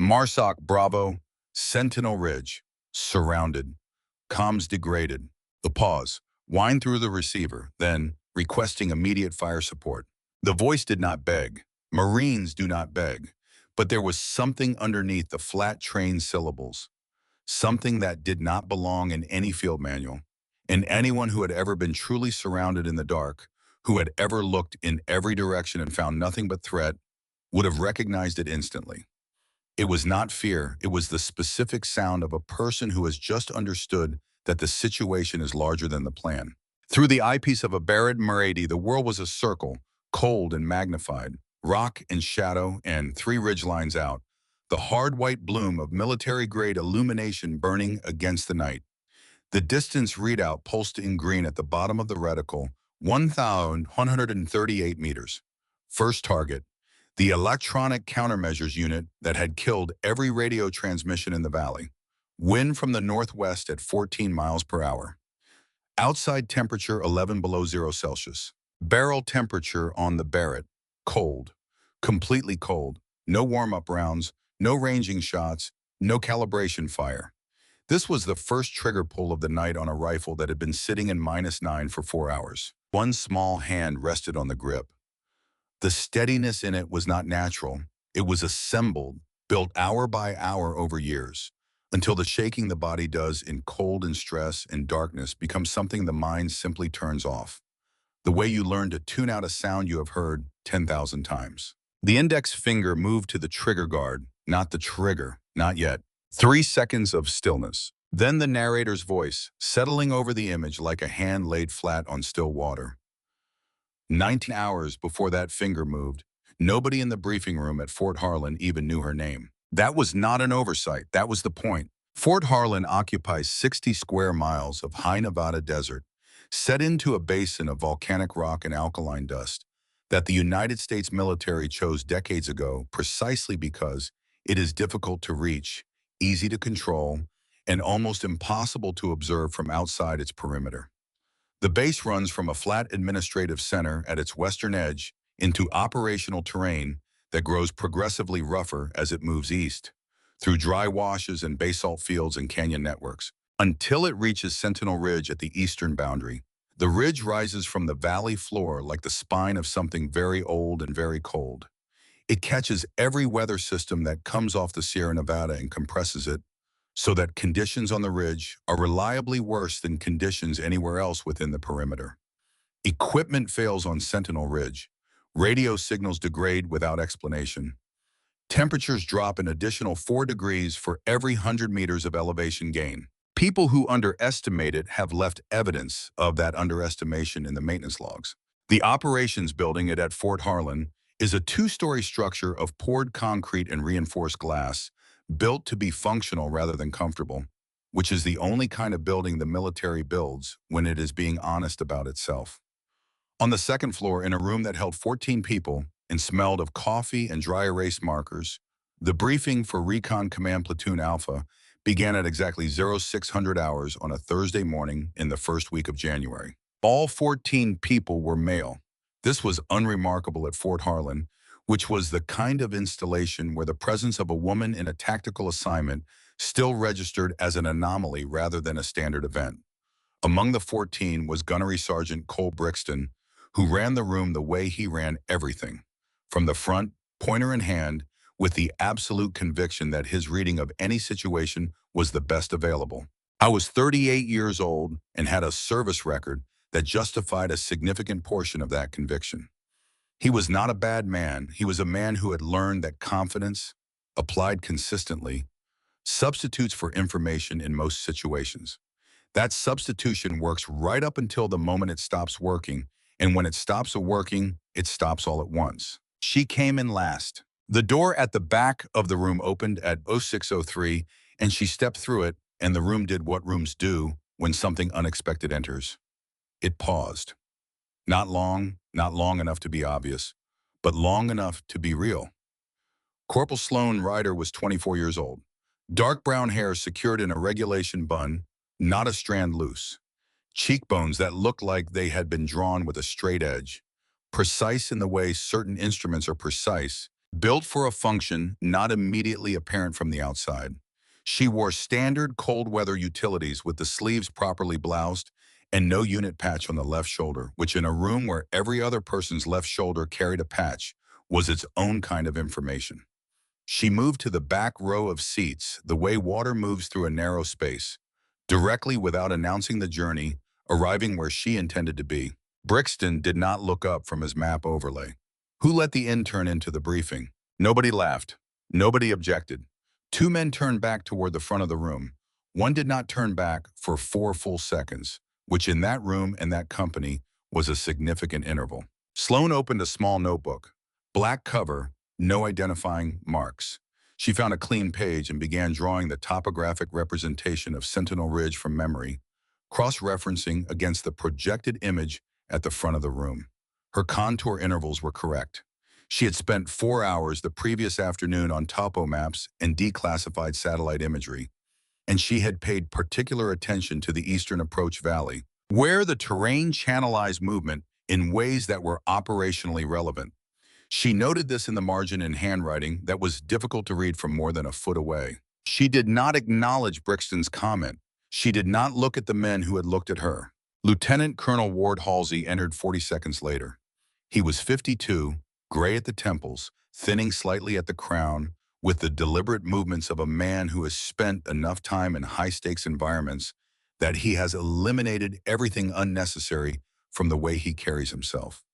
Marsoc Bravo, Sentinel Ridge, surrounded, comms degraded. The pause, whined through the receiver, then requesting immediate fire support. The voice did not beg. Marines do not beg. But there was something underneath the flat train syllables, something that did not belong in any field manual. And anyone who had ever been truly surrounded in the dark, who had ever looked in every direction and found nothing but threat, would have recognized it instantly. It was not fear, it was the specific sound of a person who has just understood that the situation is larger than the plan. Through the eyepiece of a Barrett Merady, the world was a circle, cold and magnified, rock and shadow and three ridgelines out, the hard white bloom of military-grade illumination burning against the night. The distance readout pulsed in green at the bottom of the reticle, 1,138 meters. First target, the electronic countermeasures unit that had killed every radio transmission in the valley. Wind from the northwest at 14 miles per hour. Outside temperature 11 below 0 Celsius. Barrel temperature on the Barrett, cold. Completely cold. No warm-up rounds, no ranging shots, no calibration fire. This was the first trigger pull of the night on a rifle that had been sitting in -9 for 4 hours. One small hand rested on the grip. The steadiness in it was not natural. It was assembled, built hour by hour over years, until the shaking the body does in cold and stress and darkness becomes something the mind simply turns off. The way you learn to tune out a sound you have heard 10,000 times. The index finger moved to the trigger guard, not the trigger, not yet. 3 seconds of stillness. Then the narrator's voice, settling over the image like a hand laid flat on still water. 19 hours before that finger moved, nobody in the briefing room at Fort Harlan even knew her name. That was not an oversight, that was the point. Fort Harlan occupies 60 square miles of high Nevada desert, set into a basin of volcanic rock and alkaline dust that the United States military chose decades ago precisely because it is difficult to reach, easy to control, and almost impossible to observe from outside its perimeter. The base runs from a flat administrative center at its western edge into operational terrain that grows progressively rougher as it moves east, through dry washes and basalt fields and canyon networks, until it reaches Sentinel Ridge at the eastern boundary. The ridge rises from the valley floor like the spine of something very old and very cold. It catches every weather system that comes off the Sierra Nevada and compresses it, so that conditions on the ridge are reliably worse than conditions anywhere else within the perimeter. Equipment fails on Sentinel Ridge. Radio signals degrade without explanation. Temperatures drop an additional 4 degrees for every 100 meters of elevation gain. People who underestimate it have left evidence of that underestimation in the maintenance logs. The operations building at Fort Harlan is a 2-story structure of poured concrete and reinforced glass, built to be functional rather than comfortable, which is the only kind of building the military builds when it is being honest about itself. On the second floor, in a room that held 14 people and smelled of coffee and dry erase markers, the briefing for Recon Command Platoon Alpha began at exactly 0600 hours on a Thursday morning in the first week of January. All 14 people were male. This was unremarkable at Fort Harlan, which was the kind of installation where the presence of a woman in a tactical assignment still registered as an anomaly rather than a standard event. Among the 14 was Gunnery Sergeant Cole Brixton, who ran the room the way he ran everything, from the front, pointer in hand, with the absolute conviction that his reading of any situation was the best available. I was 38 years old and had a service record that justified a significant portion of that conviction. He was not a bad man. He was a man who had learned that confidence, applied consistently, substitutes for information in most situations. That substitution works right up until the moment it stops working, and when it stops working, it stops all at once. She came in last. The door at the back of the room opened at 0603, and she stepped through it, and the room did what rooms do when something unexpected enters. It paused. Not long enough to be obvious, but long enough to be real. Corporal Sloan Ryder was 24 years old. Dark brown hair secured in a regulation bun, not a strand loose. Cheekbones that looked like they had been drawn with a straight edge. Precise in the way certain instruments are precise, built for a function not immediately apparent from the outside. She wore standard cold weather utilities with the sleeves properly bloused and no unit patch on the left shoulder, which in a room where every other person's left shoulder carried a patch was its own kind of information. She moved to the back row of seats the way water moves through a narrow space, directly without announcing the journey, arriving where she intended to be. Brixton did not look up from his map overlay. Who let the intern into the briefing? Nobody laughed. Nobody objected. Two men turned back toward the front of the room. One did not turn back for 4 full seconds, which in that room and that company was a significant interval. Sloan opened a small notebook. Black cover, no identifying marks. She found a clean page and began drawing the topographic representation of Sentinel Ridge from memory, cross-referencing against the projected image at the front of the room. Her contour intervals were correct. She had spent 4 hours the previous afternoon on topo maps and declassified satellite imagery, and she had paid particular attention to the Eastern Approach Valley, where the terrain channelized movement in ways that were operationally relevant. She noted this in the margin in handwriting that was difficult to read from more than a foot away. She did not acknowledge Brixton's comment. She did not look at the men who had looked at her. Lieutenant Colonel Ward Halsey entered 40 seconds later. He was 52, gray at the temples, thinning slightly at the crown, with the deliberate movements of a man who has spent enough time in high-stakes environments that he has eliminated everything unnecessary from the way he carries himself.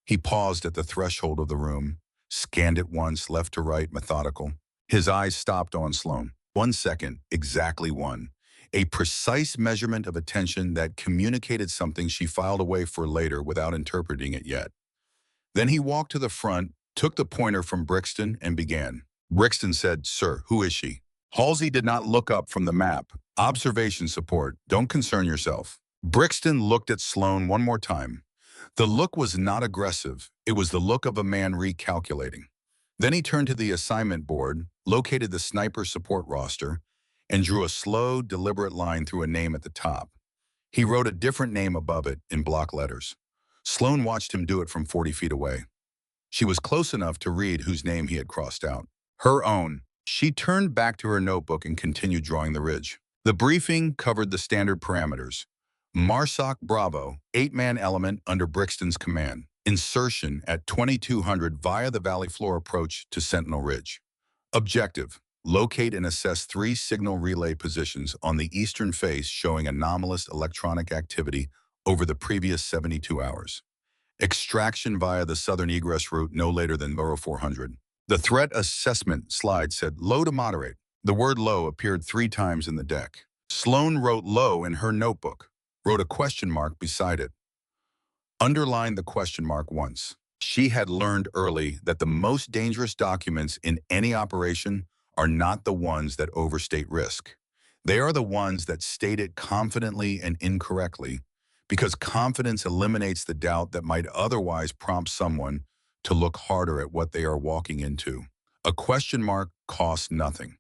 He paused at the threshold of the room, scanned it once, left to right, methodical. His eyes stopped on Sloan. 1 second, exactly one. A precise measurement of attention that communicated something she filed away for later without interpreting it yet. Then he walked to the front, took the pointer from Brixton, and began. Brixton said, "Sir, who is she?" Halsey did not look up from the map. "Observation support. Don't concern yourself." Brixton looked at Sloan one more time. The look was not aggressive. It was the look of a man recalculating. Then he turned to the assignment board, located the sniper support roster, and drew a slow, deliberate line through a name at the top. He wrote a different name above it in block letters. Sloan watched him do it from 40 feet away. She was close enough to read whose name he had crossed out. Her own. She turned back to her notebook and continued drawing the ridge. The briefing covered the standard parameters. MARSOC Bravo, 8-man element under Brixton's command. Insertion at 2200 via the valley floor approach to Sentinel Ridge. Objective: locate and assess 3 signal relay positions on the eastern face showing anomalous electronic activity over the previous 72 hours. Extraction via the southern egress route no later than Borough 400. The threat assessment slide said low to moderate. The word low appeared 3 times in the deck. Sloan wrote low in her notebook, wrote a question mark beside it. Underlined the question mark once. She had learned early that the most dangerous documents in any operation are not the ones that overstate risk. They are the ones that state it confidently and incorrectly, because confidence eliminates the doubt that might otherwise prompt someone to look harder at what they are walking into. A question mark costs nothing.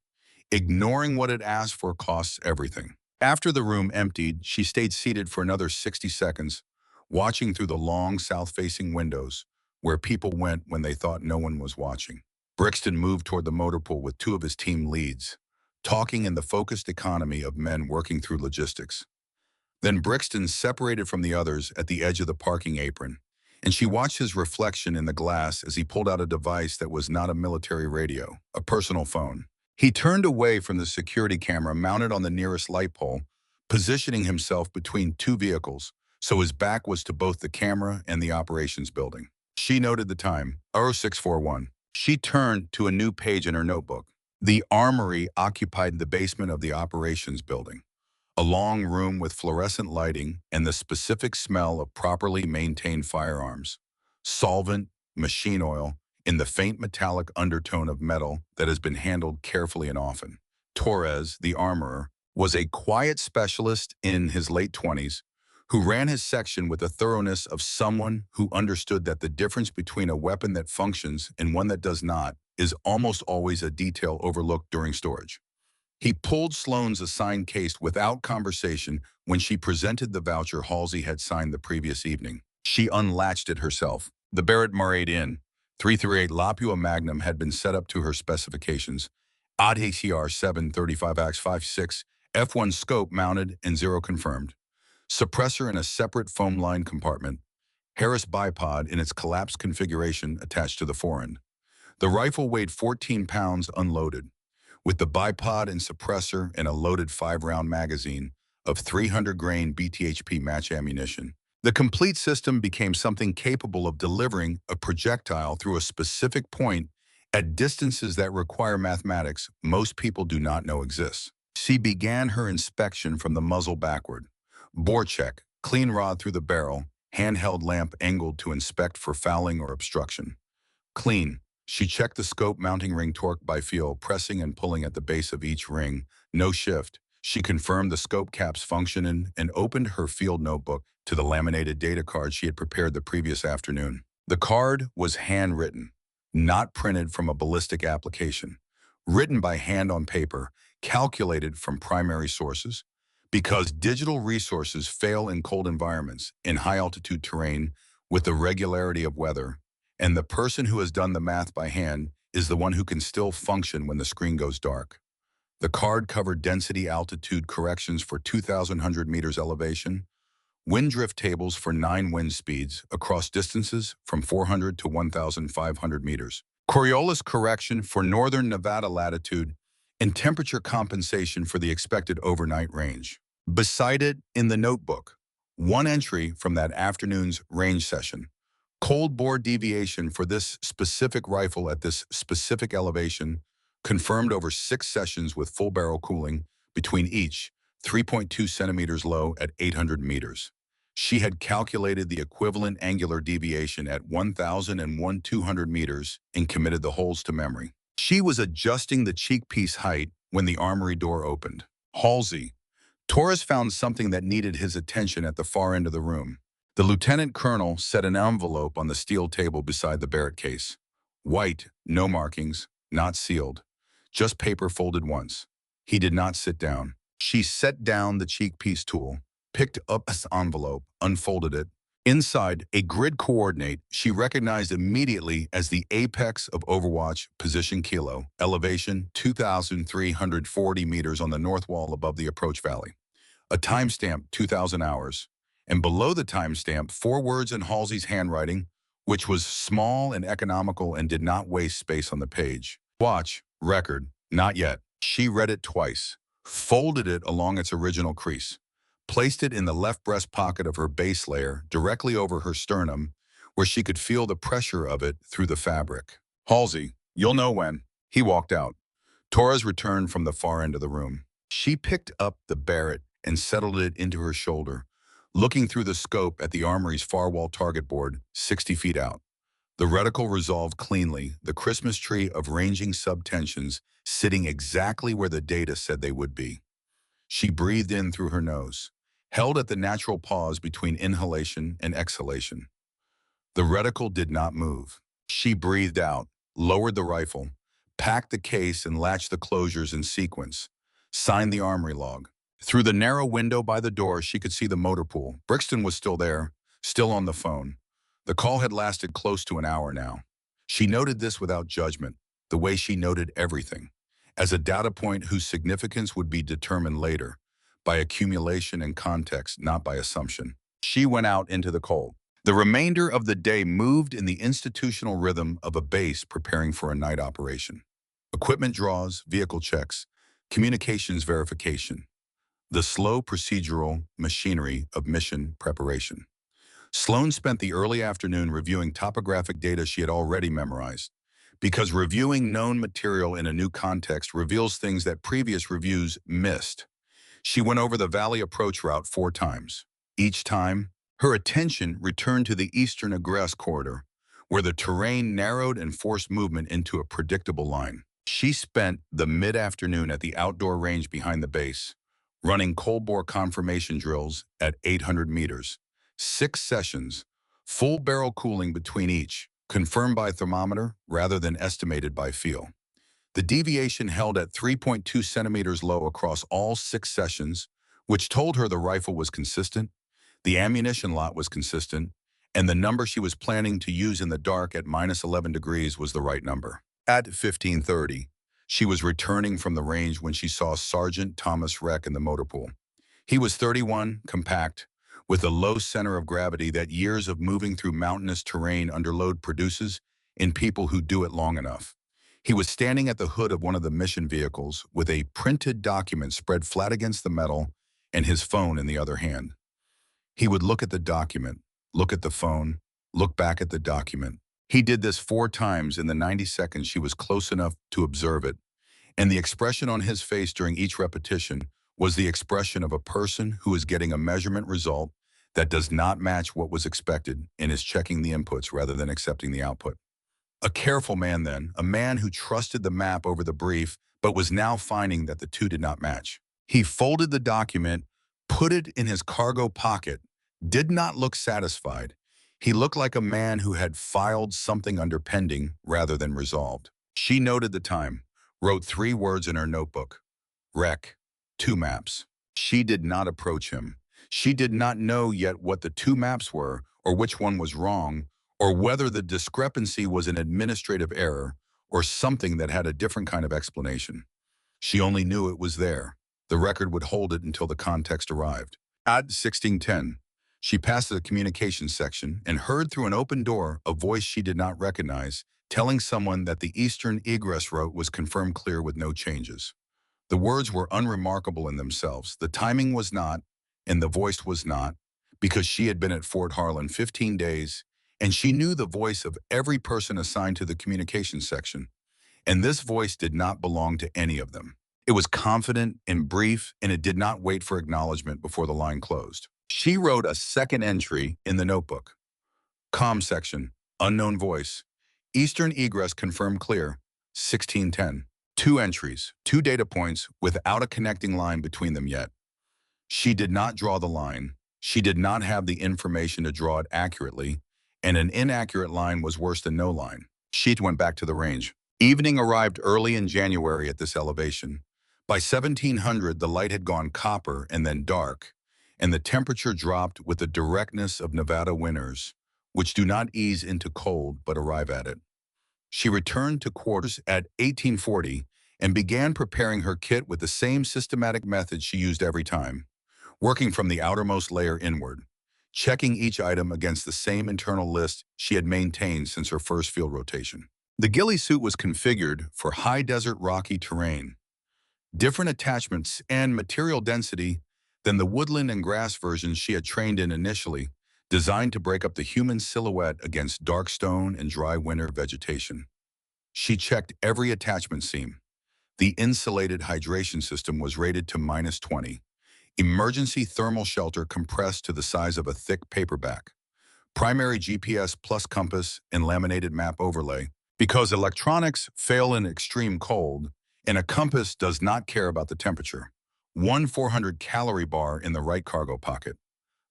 Ignoring what it asks for costs everything. After the room emptied, she stayed seated for another 60 seconds, watching through the long south-facing windows where people went when they thought no one was watching. Brixton moved toward the motor pool with 2 of his team leads, talking in the focused economy of men working through logistics. Then Brixton separated from the others at the edge of the parking apron, and she watched his reflection in the glass as he pulled out a device that was not a military radio, a personal phone. He turned away from the security camera mounted on the nearest light pole, positioning himself between 2 vehicles, so his back was to both the camera and the operations building. She noted the time, 0641. She turned to a new page in her notebook. The armory occupied the basement of the operations building, a long room with fluorescent lighting and the specific smell of properly maintained firearms, solvent, machine oil, in the faint metallic undertone of metal that has been handled carefully and often. Torres, the armorer, was a quiet specialist in his late 20s who ran his section with the thoroughness of someone who understood that the difference between a weapon that functions and one that does not is almost always a detail overlooked during storage. He pulled Sloan's assigned case without conversation when she presented the voucher Halsey had signed the previous evening. She unlatched it herself. The Barrett Murray Inn, .338 Lapua Magnum had been set up to her specifications. ADHR 735X56, F1 scope mounted and 0 confirmed. Suppressor in a separate foam line compartment. Harris bipod in its collapsed configuration attached to the forend. The rifle weighed 14 pounds unloaded, with the bipod and suppressor and a loaded 5-round magazine of 300-grain BTHP match ammunition. The complete system became something capable of delivering a projectile through a specific point at distances that require mathematics most people do not know exists. She began her inspection from the muzzle backward. Bore check, clean rod through the barrel, handheld lamp angled to inspect for fouling or obstruction. Clean. She checked the scope mounting ring torque by feel, pressing and pulling at the base of each ring. No shift. She confirmed the scope caps functioning and opened her field notebook to the laminated data card she had prepared the previous afternoon. The card was handwritten, not printed from a ballistic application. Written by hand on paper, calculated from primary sources. Because digital resources fail in cold environments, in high-altitude terrain, with the regularity of weather, and the person who has done the math by hand is the one who can still function when the screen goes dark. The card covered density altitude corrections for 2,100 meters elevation, wind drift tables for 9 wind speeds across distances from 400 to 1,500 meters, Coriolis correction for northern Nevada latitude, and temperature compensation for the expected overnight range. Beside it, in the notebook, one entry from that afternoon's range session. Cold bore deviation for this specific rifle at this specific elevation, confirmed over 6 sessions with full barrel cooling between each, 3.2 centimeters low at 800 meters. She had calculated the equivalent angular deviation at 1,200 meters and committed the holes to memory. She was adjusting the cheek piece height when the armory door opened. Halsey. Torres found something that needed his attention at the far end of the room. The lieutenant colonel set an envelope on the steel table beside the Barrett case. White, no markings, not sealed. Just paper folded once. He did not sit down. She set down the cheek piece tool, picked up the envelope, unfolded it. Inside, a grid coordinate she recognized immediately as the apex of Overwatch position kilo, elevation 2,340 meters on the north wall above the approach valley. A timestamp, 2,000 hours. And below the timestamp, 4 words in Halsey's handwriting, which was small and economical and did not waste space on the page. Watch, record, not yet. She read it twice, folded it along its original crease, placed it in the left breast pocket of her base layer, directly over her sternum, where she could feel the pressure of it through the fabric. Halsey, you'll know when. He walked out. Torres returned from the far end of the room. She picked up the Barrett and settled it into her shoulder, looking through the scope at the armory's far wall target board, 60 feet out. The reticle resolved cleanly, the Christmas tree of ranging subtensions sitting exactly where the data said they would be. She breathed in through her nose, held at the natural pause between inhalation and exhalation. The reticle did not move. She breathed out, lowered the rifle, packed the case and latched the closures in sequence, signed the armory log. Through the narrow window by the door, she could see the motor pool. Brixton was still there, still on the phone. The call had lasted close to an hour now. She noted this without judgment, the way she noted everything, as a data point whose significance would be determined later, by accumulation and context, not by assumption. She went out into the cold. The remainder of the day moved in the institutional rhythm of a base preparing for a night operation. Equipment draws, vehicle checks, communications verification. The slow procedural machinery of mission preparation. Sloan spent the early afternoon reviewing topographic data she had already memorized, because reviewing known material in a new context reveals things that previous reviews missed. She went over the valley approach route 4 times. Each time, her attention returned to the eastern egress corridor, where the terrain narrowed and forced movement into a predictable line. She spent the mid-afternoon at the outdoor range behind the base, running cold bore confirmation drills at 800 meters, 6 sessions, full barrel cooling between each, confirmed by thermometer rather than estimated by feel. The deviation held at 3.2 centimeters low across all 6 sessions, which told her the rifle was consistent, the ammunition lot was consistent, and the number she was planning to use in the dark at -11 degrees was the right number. At 15:30, she was returning from the range when she saw Sergeant Thomas Reck in the motor pool. He was 31, compact, with a low center of gravity that years of moving through mountainous terrain under load produces in people who do it long enough. He was standing at the hood of one of the mission vehicles with a printed document spread flat against the metal and his phone in the other hand. He would look at the document, look at the phone, look back at the document. He did this 4 times in the 90 seconds she was close enough to observe it, and the expression on his face during each repetition was the expression of a person who is getting a measurement result that does not match what was expected and is checking the inputs rather than accepting the output. A careful man then, a man who trusted the map over the brief, but was now finding that the two did not match. He folded the document, put it in his cargo pocket, did not look satisfied. He looked like a man who had filed something under pending rather than resolved. She noted the time, wrote 3 words in her notebook. Wreck, 2 maps. She did not approach him. She did not know yet what the 2 maps were, or which one was wrong, or whether the discrepancy was an administrative error or something that had a different kind of explanation. She only knew it was there. The record would hold it until the context arrived. At 16:10, she passed the communications section and heard through an open door a voice she did not recognize, telling someone that the eastern egress route was confirmed clear with no changes. The words were unremarkable in themselves. The timing was not, and the voice was not, because she had been at Fort Harlan 15 days, and she knew the voice of every person assigned to the communications section. And this voice did not belong to any of them. It was confident and brief, and it did not wait for acknowledgement before the line closed. She wrote a second entry in the notebook. Com section, unknown voice. Eastern egress confirmed clear, 1610. 2 entries, 2 data points without a connecting line between them yet. She did not draw the line. She did not have the information to draw it accurately, and an inaccurate line was worse than no line. She went back to the range. Evening arrived early in January at this elevation. By 1700, the light had gone copper and then dark, and the temperature dropped with the directness of Nevada winters, which do not ease into cold but arrive at it. She returned to quarters at 1840 and began preparing her kit with the same systematic method she used every time, working from the outermost layer inward, checking each item against the same internal list she had maintained since her first field rotation. The ghillie suit was configured for high desert rocky terrain, different attachments and material density than the woodland and grass versions she had trained in initially, designed to break up the human silhouette against dark stone and dry winter vegetation. She checked every attachment seam. The insulated hydration system was rated to -20. Emergency thermal shelter compressed to the size of a thick paperback. Primary GPS plus compass and laminated map overlay. Because electronics fail in extreme cold, and a compass does not care about the temperature. 1 400-calorie bar in the right cargo pocket.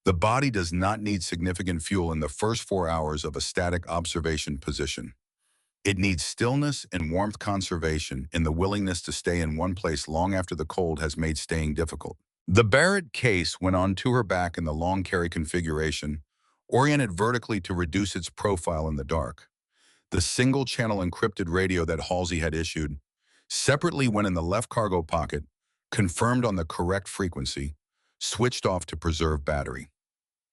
The body does not need significant fuel in the first 4 hours of a static observation position. It needs stillness and warmth conservation and the willingness to stay in one place long after the cold has made staying difficult. The Barrett case went onto her back in the long carry configuration, oriented vertically to reduce its profile in the dark. The single-channel encrypted radio that Halsey had issued, separately went in the left cargo pocket, confirmed on the correct frequency, switched off to preserve battery.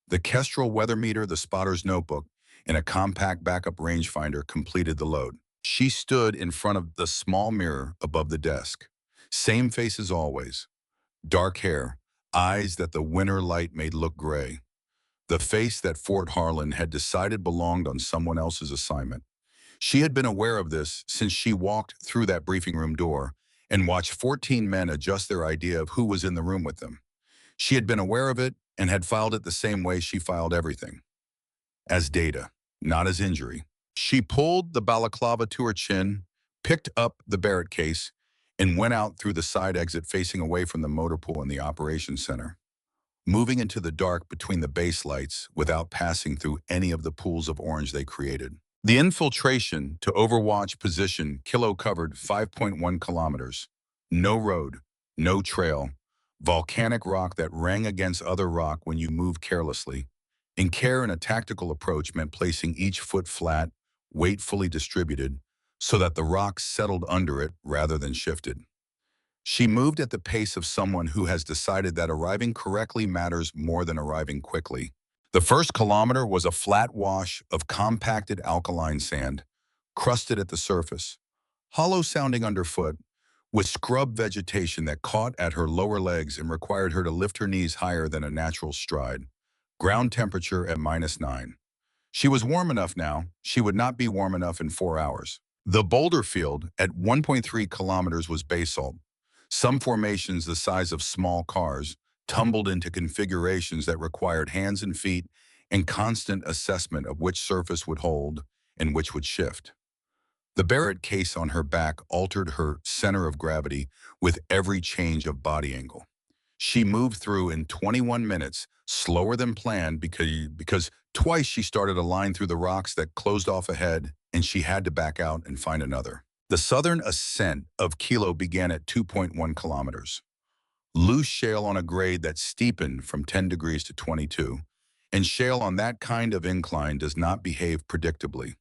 The Kestrel weather meter, the spotter's notebook, and a compact backup rangefinder completed the load. She stood in front of the small mirror above the desk. Same face as always. Dark hair, eyes that the winter light made look gray. The face that Fort Harlan had decided belonged on someone else's assignment. She had been aware of this since she walked through that briefing room door and watched 14 men adjust their idea of who was in the room with them. She had been aware of it and had filed it the same way she filed everything. As data, not as injury. She pulled the balaclava to her chin, picked up the Barrett case, and went out through the side exit facing away from the motor pool in the operations center, moving into the dark between the base lights without passing through any of the pools of orange they created. The infiltration to Overwatch position Kilo covered 5.1 kilometers. No road, no trail, volcanic rock that rang against other rock when you moved carelessly, In care and a tactical approach meant placing each foot flat, weight fully distributed, so that the rock settled under it rather than shifted. She moved at the pace of someone who has decided that arriving correctly matters more than arriving quickly. The first kilometer was a flat wash of compacted alkaline sand, crusted at the surface, hollow sounding underfoot, with scrub vegetation that caught at her lower legs and required her to lift her knees higher than a natural stride. Ground temperature at -9. She was warm enough now. She would not be warm enough in 4 hours. The boulder field at 1.3 kilometers was basalt. Some formations the size of small cars tumbled into configurations that required hands and feet and constant assessment of which surface would hold and which would shift. The Barrett case on her back altered her center of gravity with every change of body angle. She moved through in 21 minutes, slower than planned because twice she started a line through the rocks that closed off ahead and she had to back out and find another. The southern ascent of Kilo began at 2.1 kilometers. Loose shale on a grade that steepened from 10 degrees to 22, and shale on that kind of incline does not behave predictably.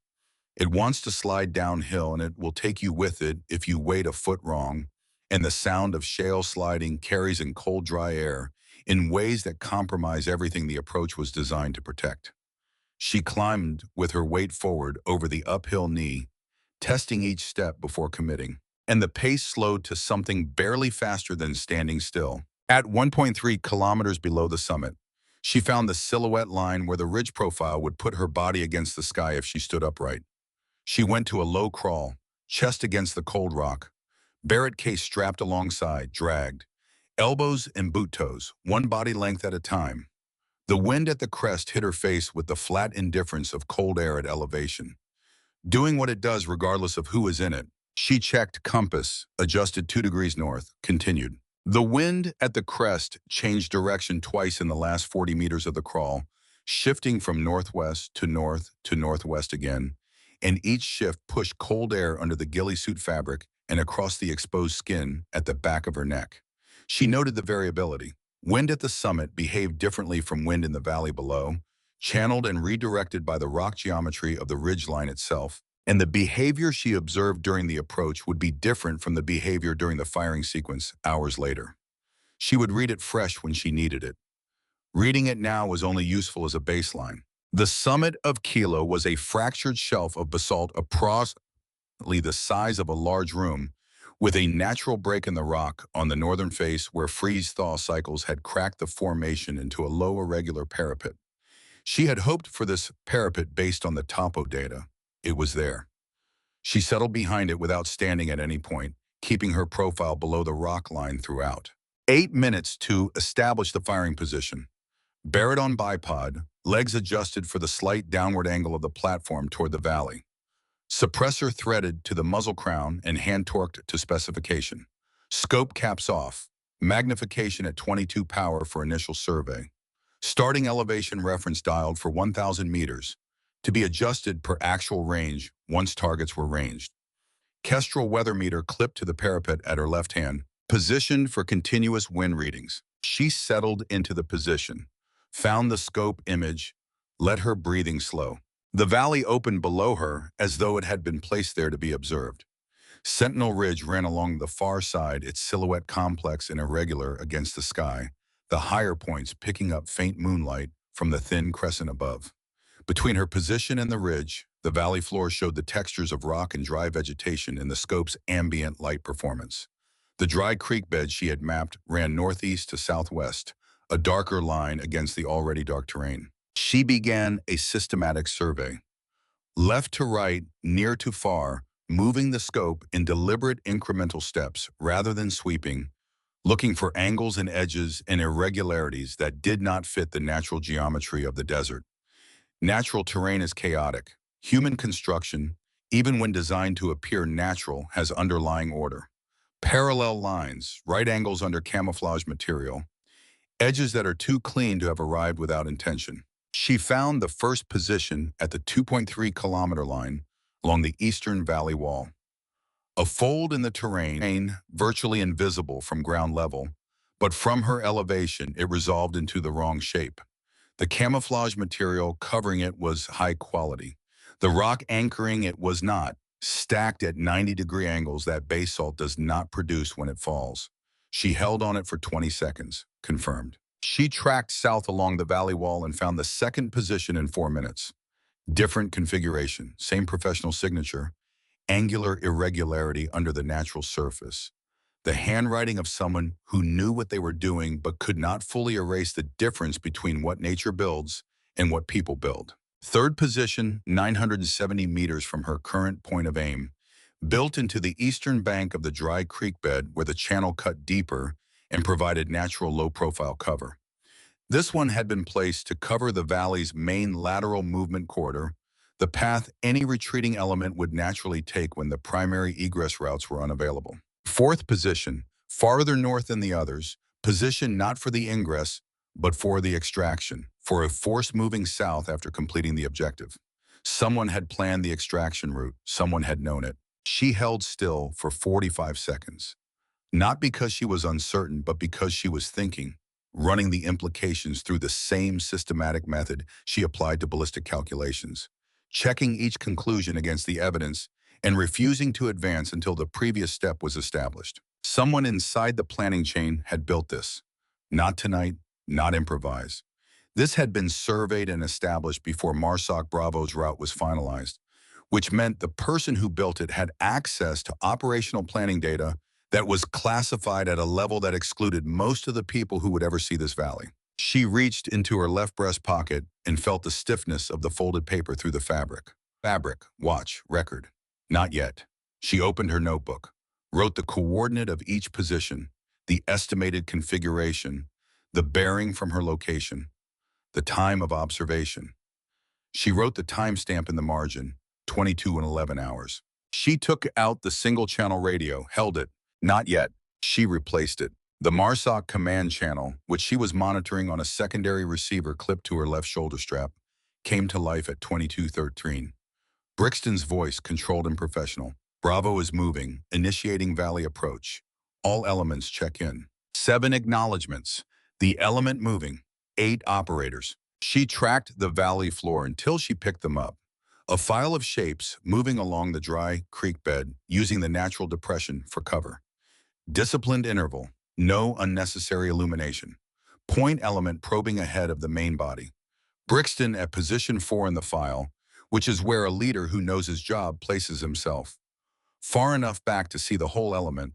It wants to slide downhill and it will take you with it if you weight a foot wrong, and the sound of shale sliding carries in cold, dry air in ways that compromise everything the approach was designed to protect. She climbed with her weight forward over the uphill knee, testing each step before committing, and the pace slowed to something barely faster than standing still. At 1.3 kilometers below the summit, she found the silhouette line where the ridge profile would put her body against the sky if she stood upright. She went to a low crawl, chest against the cold rock, Barrett case strapped alongside, dragged, elbows and boot toes, one body length at a time. The wind at the crest hit her face with the flat indifference of cold air at elevation, doing what it does regardless of who is in it. She checked compass, adjusted 2 degrees north, continued. The wind at the crest changed direction twice in the last 40 meters of the crawl, shifting from northwest to north to northwest again, and each shift pushed cold air under the ghillie suit fabric and across the exposed skin at the back of her neck. She noted the variability. Wind at the summit behaved differently from wind in the valley below, channeled and redirected by the rock geometry of the ridgeline itself, and the behavior she observed during the approach would be different from the behavior during the firing sequence hours later. She would read it fresh when she needed it. Reading it now was only useful as a baseline. The summit of Kilo was a fractured shelf of basalt approximately the size of a large room, with a natural break in the rock on the northern face where freeze-thaw cycles had cracked the formation into a low irregular parapet. She had hoped for this parapet based on the topo data. It was there. She settled behind it without standing at any point, keeping her profile below the rock line throughout. 8 minutes to establish the firing position. Barrett on bipod, legs adjusted for the slight downward angle of the platform toward the valley. Suppressor threaded to the muzzle crown and hand-torqued to specification. Scope caps off. Magnification at 22 power for initial survey. Starting elevation reference dialed for 1,000 meters, to be adjusted per actual range once targets were ranged. Kestrel weather meter clipped to the parapet at her left hand, positioned for continuous wind readings. She settled into the position, found the scope image, let her breathing slow. The valley opened below her as though it had been placed there to be observed. Sentinel Ridge ran along the far side, its silhouette complex and irregular against the sky, the higher points picking up faint moonlight from the thin crescent above. Between her position and the ridge, the valley floor showed the textures of rock and dry vegetation in the scope's ambient light performance. The dry creek bed she had mapped ran northeast to southwest, a darker line against the already dark terrain. She began a systematic survey. Left to right, near to far, moving the scope in deliberate incremental steps rather than sweeping, looking for angles and edges and irregularities that did not fit the natural geometry of the desert. Natural terrain is chaotic. Human construction, even when designed to appear natural, has underlying order. Parallel lines, right angles under camouflage material, edges that are too clean to have arrived without intention. She found the first position at the 2.3 kilometer line along the eastern valley wall. A fold in the terrain, virtually invisible from ground level, but from her elevation it resolved into the wrong shape. The camouflage material covering it was high quality. The rock anchoring it was not, stacked at 90-degree angles that basalt does not produce when it falls. She held on it for 20 seconds, confirmed. She tracked south along the valley wall and found the second position in 4 minutes. Different configuration, same professional signature, angular irregularity under the natural surface. The handwriting of someone who knew what they were doing but could not fully erase the difference between what nature builds and what people build. Third position, 970 meters from her current point of aim, built into the eastern bank of the dry creek bed where the channel cut deeper and provided natural low-profile cover. This one had been placed to cover the valley's main lateral movement corridor, the path any retreating element would naturally take when the primary egress routes were unavailable. Fourth position, farther north than the others, positioned not for the ingress, but for the extraction, for a force moving south after completing the objective. Someone had planned the extraction route, someone had known it. She held still for 45 seconds. Not because she was uncertain, but because she was thinking, running the implications through the same systematic method she applied to ballistic calculations, checking each conclusion against the evidence and refusing to advance until the previous step was established. Someone inside the planning chain had built this. Not tonight, not improvise. This had been surveyed and established before Marsoc Bravo's route was finalized, which meant the person who built it had access to operational planning data that was classified at a level that excluded most of the people who would ever see this valley. She reached into her left breast pocket and felt the stiffness of the folded paper through the fabric. Fabric, watch, record. Not yet. She opened her notebook, wrote the coordinate of each position, the estimated configuration, the bearing from her location, the time of observation. She wrote the timestamp in the margin, 22 and 11 hours. She took out the single-channel radio, held it. Not yet. She replaced it. The Marsoc command channel, which she was monitoring on a secondary receiver clipped to her left shoulder strap, came to life at 22:13. Brixton's voice, controlled and professional. Bravo is moving, initiating valley approach. All elements check in. 7 acknowledgements. The element moving. 8 operators. She tracked the valley floor until she picked them up. A file of shapes moving along the dry creek bed using the natural depression for cover. Disciplined interval. No unnecessary illumination. Point element probing ahead of the main body. Brixton at position 4 in the file, which is where a leader who knows his job places himself. Far enough back to see the whole element,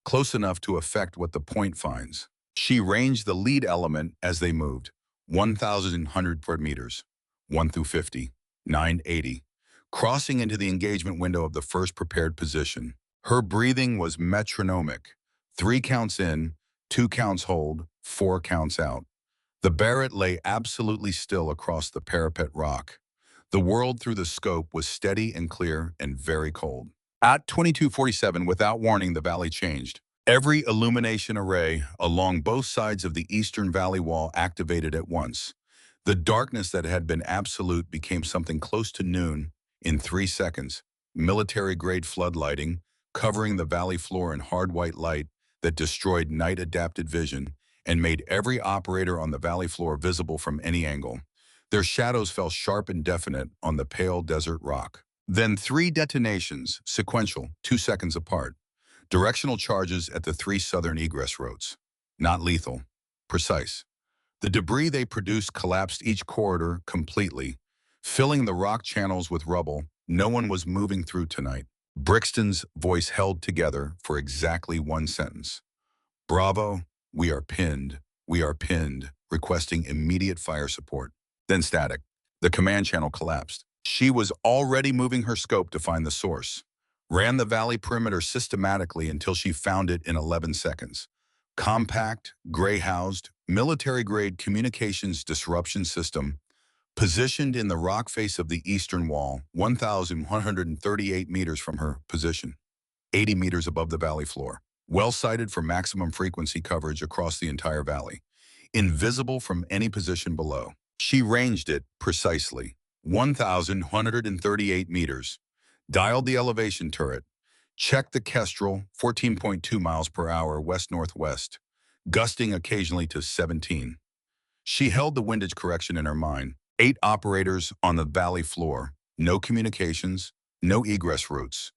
close enough to affect what the point finds. She ranged the lead element as they moved, 1,100 meters, 1 through 50, 980, crossing into the engagement window of the first prepared position. Her breathing was metronomic, 3 counts in, 2 counts hold, 4 counts out. The Barrett lay absolutely still across the parapet rock. The world through the scope was steady and clear and very cold. At 22:47, without warning, the valley changed. Every illumination array along both sides of the eastern valley wall activated at once. The darkness that had been absolute became something close to noon in 3 seconds. Military-grade floodlighting, covering the valley floor in hard white light that destroyed night-adapted vision and made every operator on the valley floor visible from any angle. Their shadows fell sharp and definite on the pale desert rock. Then 3 detonations, sequential, 2 seconds apart. Directional charges at the 3 southern egress roads. Not lethal, precise. The debris they produced collapsed each corridor completely, filling the rock channels with rubble. No one was moving through tonight. Brixton's voice held together for exactly 1 sentence. Bravo, we are pinned, requesting immediate fire support. Then static. The command channel collapsed. She was already moving her scope to find the source. Ran the valley perimeter systematically until she found it in 11 seconds. Compact, gray-housed, military-grade communications disruption system, positioned in the rock face of the eastern wall, 1,138 meters from her position, 80 meters above the valley floor. Well-sighted for maximum frequency coverage across the entire valley. Invisible from any position below. She ranged it precisely, 1,138 meters. Dialed the elevation turret. Checked the Kestrel, 14.2 miles per hour west-northwest, gusting occasionally to 17. She held the windage correction in her mind. 8 operators on the valley floor, no communications, no egress routes.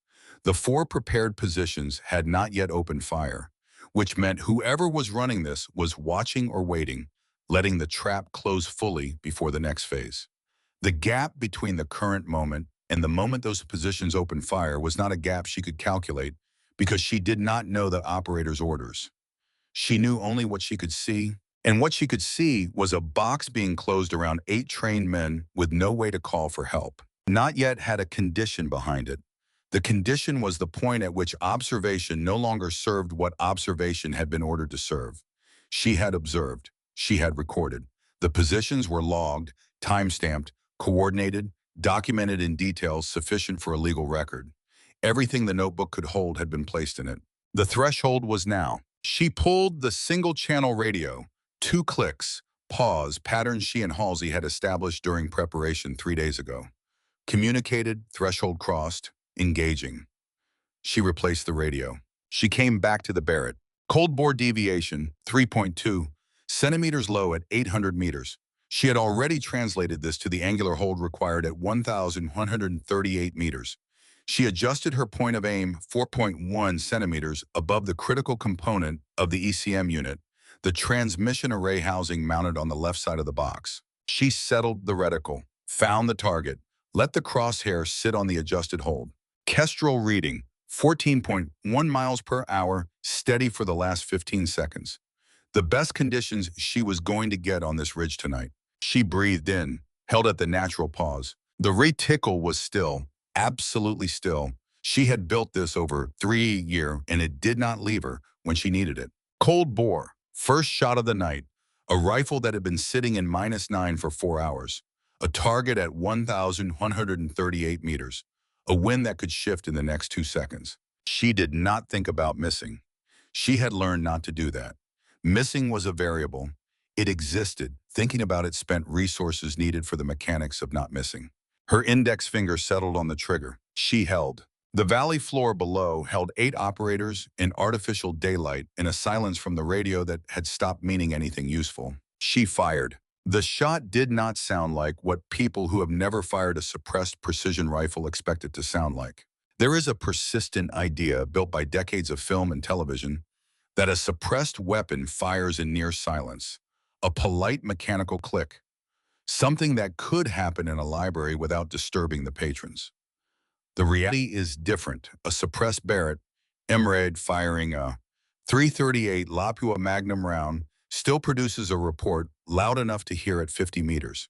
The 4 prepared positions had not yet opened fire, which meant whoever was running this was watching or waiting, letting the trap close fully before the next phase. The gap between the current moment and the moment those positions opened fire was not a gap she could calculate because she did not know the operator's orders. She knew only what she could see, and what she could see was a box being closed around 8 trained men with no way to call for help. Not yet had a condition behind it. The condition was the point at which observation no longer served what observation had been ordered to serve. She had observed. She had recorded. The positions were logged, time-stamped, coordinated, documented in details sufficient for a legal record. Everything the notebook could hold had been placed in it. The threshold was now. She pulled the single-channel radio. 2 clicks, pause, pattern she and Halsey had established during preparation 3 days ago. Communicated, threshold crossed, engaging. She replaced the radio. She came back to the Barrett. Cold bore deviation, 3.2, centimeters low at 800 meters. She had already translated this to the angular hold required at 1,138 meters. She adjusted her point of aim 4.1 centimeters above the critical component of the ECM unit, the transmission array housing mounted on the left side of the box. She settled the reticle, found the target, let the crosshair sit on the adjusted hold. Kestrel reading, 14.1 miles per hour, steady for the last 15 seconds. The best conditions she was going to get on this ridge tonight. She breathed in, held at the natural pause. The reticle was still, absolutely still. She had built this over 3 years, and it did not leave her when she needed it. Cold bore, first shot of the night. A rifle that had been sitting in -9 for 4 hours. A target at 1,138 meters. A wind that could shift in the next 2 seconds. She did not think about missing. She had learned not to do that. Missing was a variable. It existed. Thinking about it spent resources needed for the mechanics of not missing. Her index finger settled on the trigger. She held. The valley floor below held 8 operators in artificial daylight in a silence from the radio that had stopped meaning anything useful. She fired. The shot did not sound like what people who have never fired a suppressed precision rifle expect it to sound like. There is a persistent idea built by decades of film and television that a suppressed weapon fires in near silence, a polite mechanical click, something that could happen in a library without disturbing the patrons. The reality is different. A suppressed Barrett, Emrade firing a .338 Lapua Magnum round still produces a report loud enough to hear at 50 meters.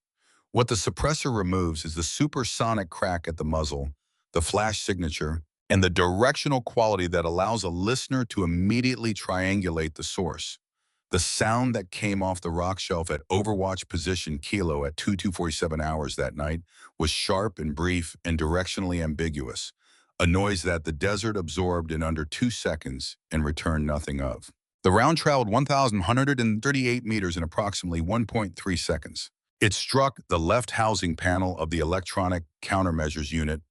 What the suppressor removes is the supersonic crack at the muzzle, the flash signature, and the directional quality that allows a listener to immediately triangulate the source. The sound that came off the rock shelf at Overwatch position Kilo at 2247 hours that night was sharp and brief and directionally ambiguous, a noise that the desert absorbed in under 2 seconds and returned nothing of. The round traveled 1,138 meters in approximately 1.3 seconds. It struck the left housing panel of the electronic countermeasures unit,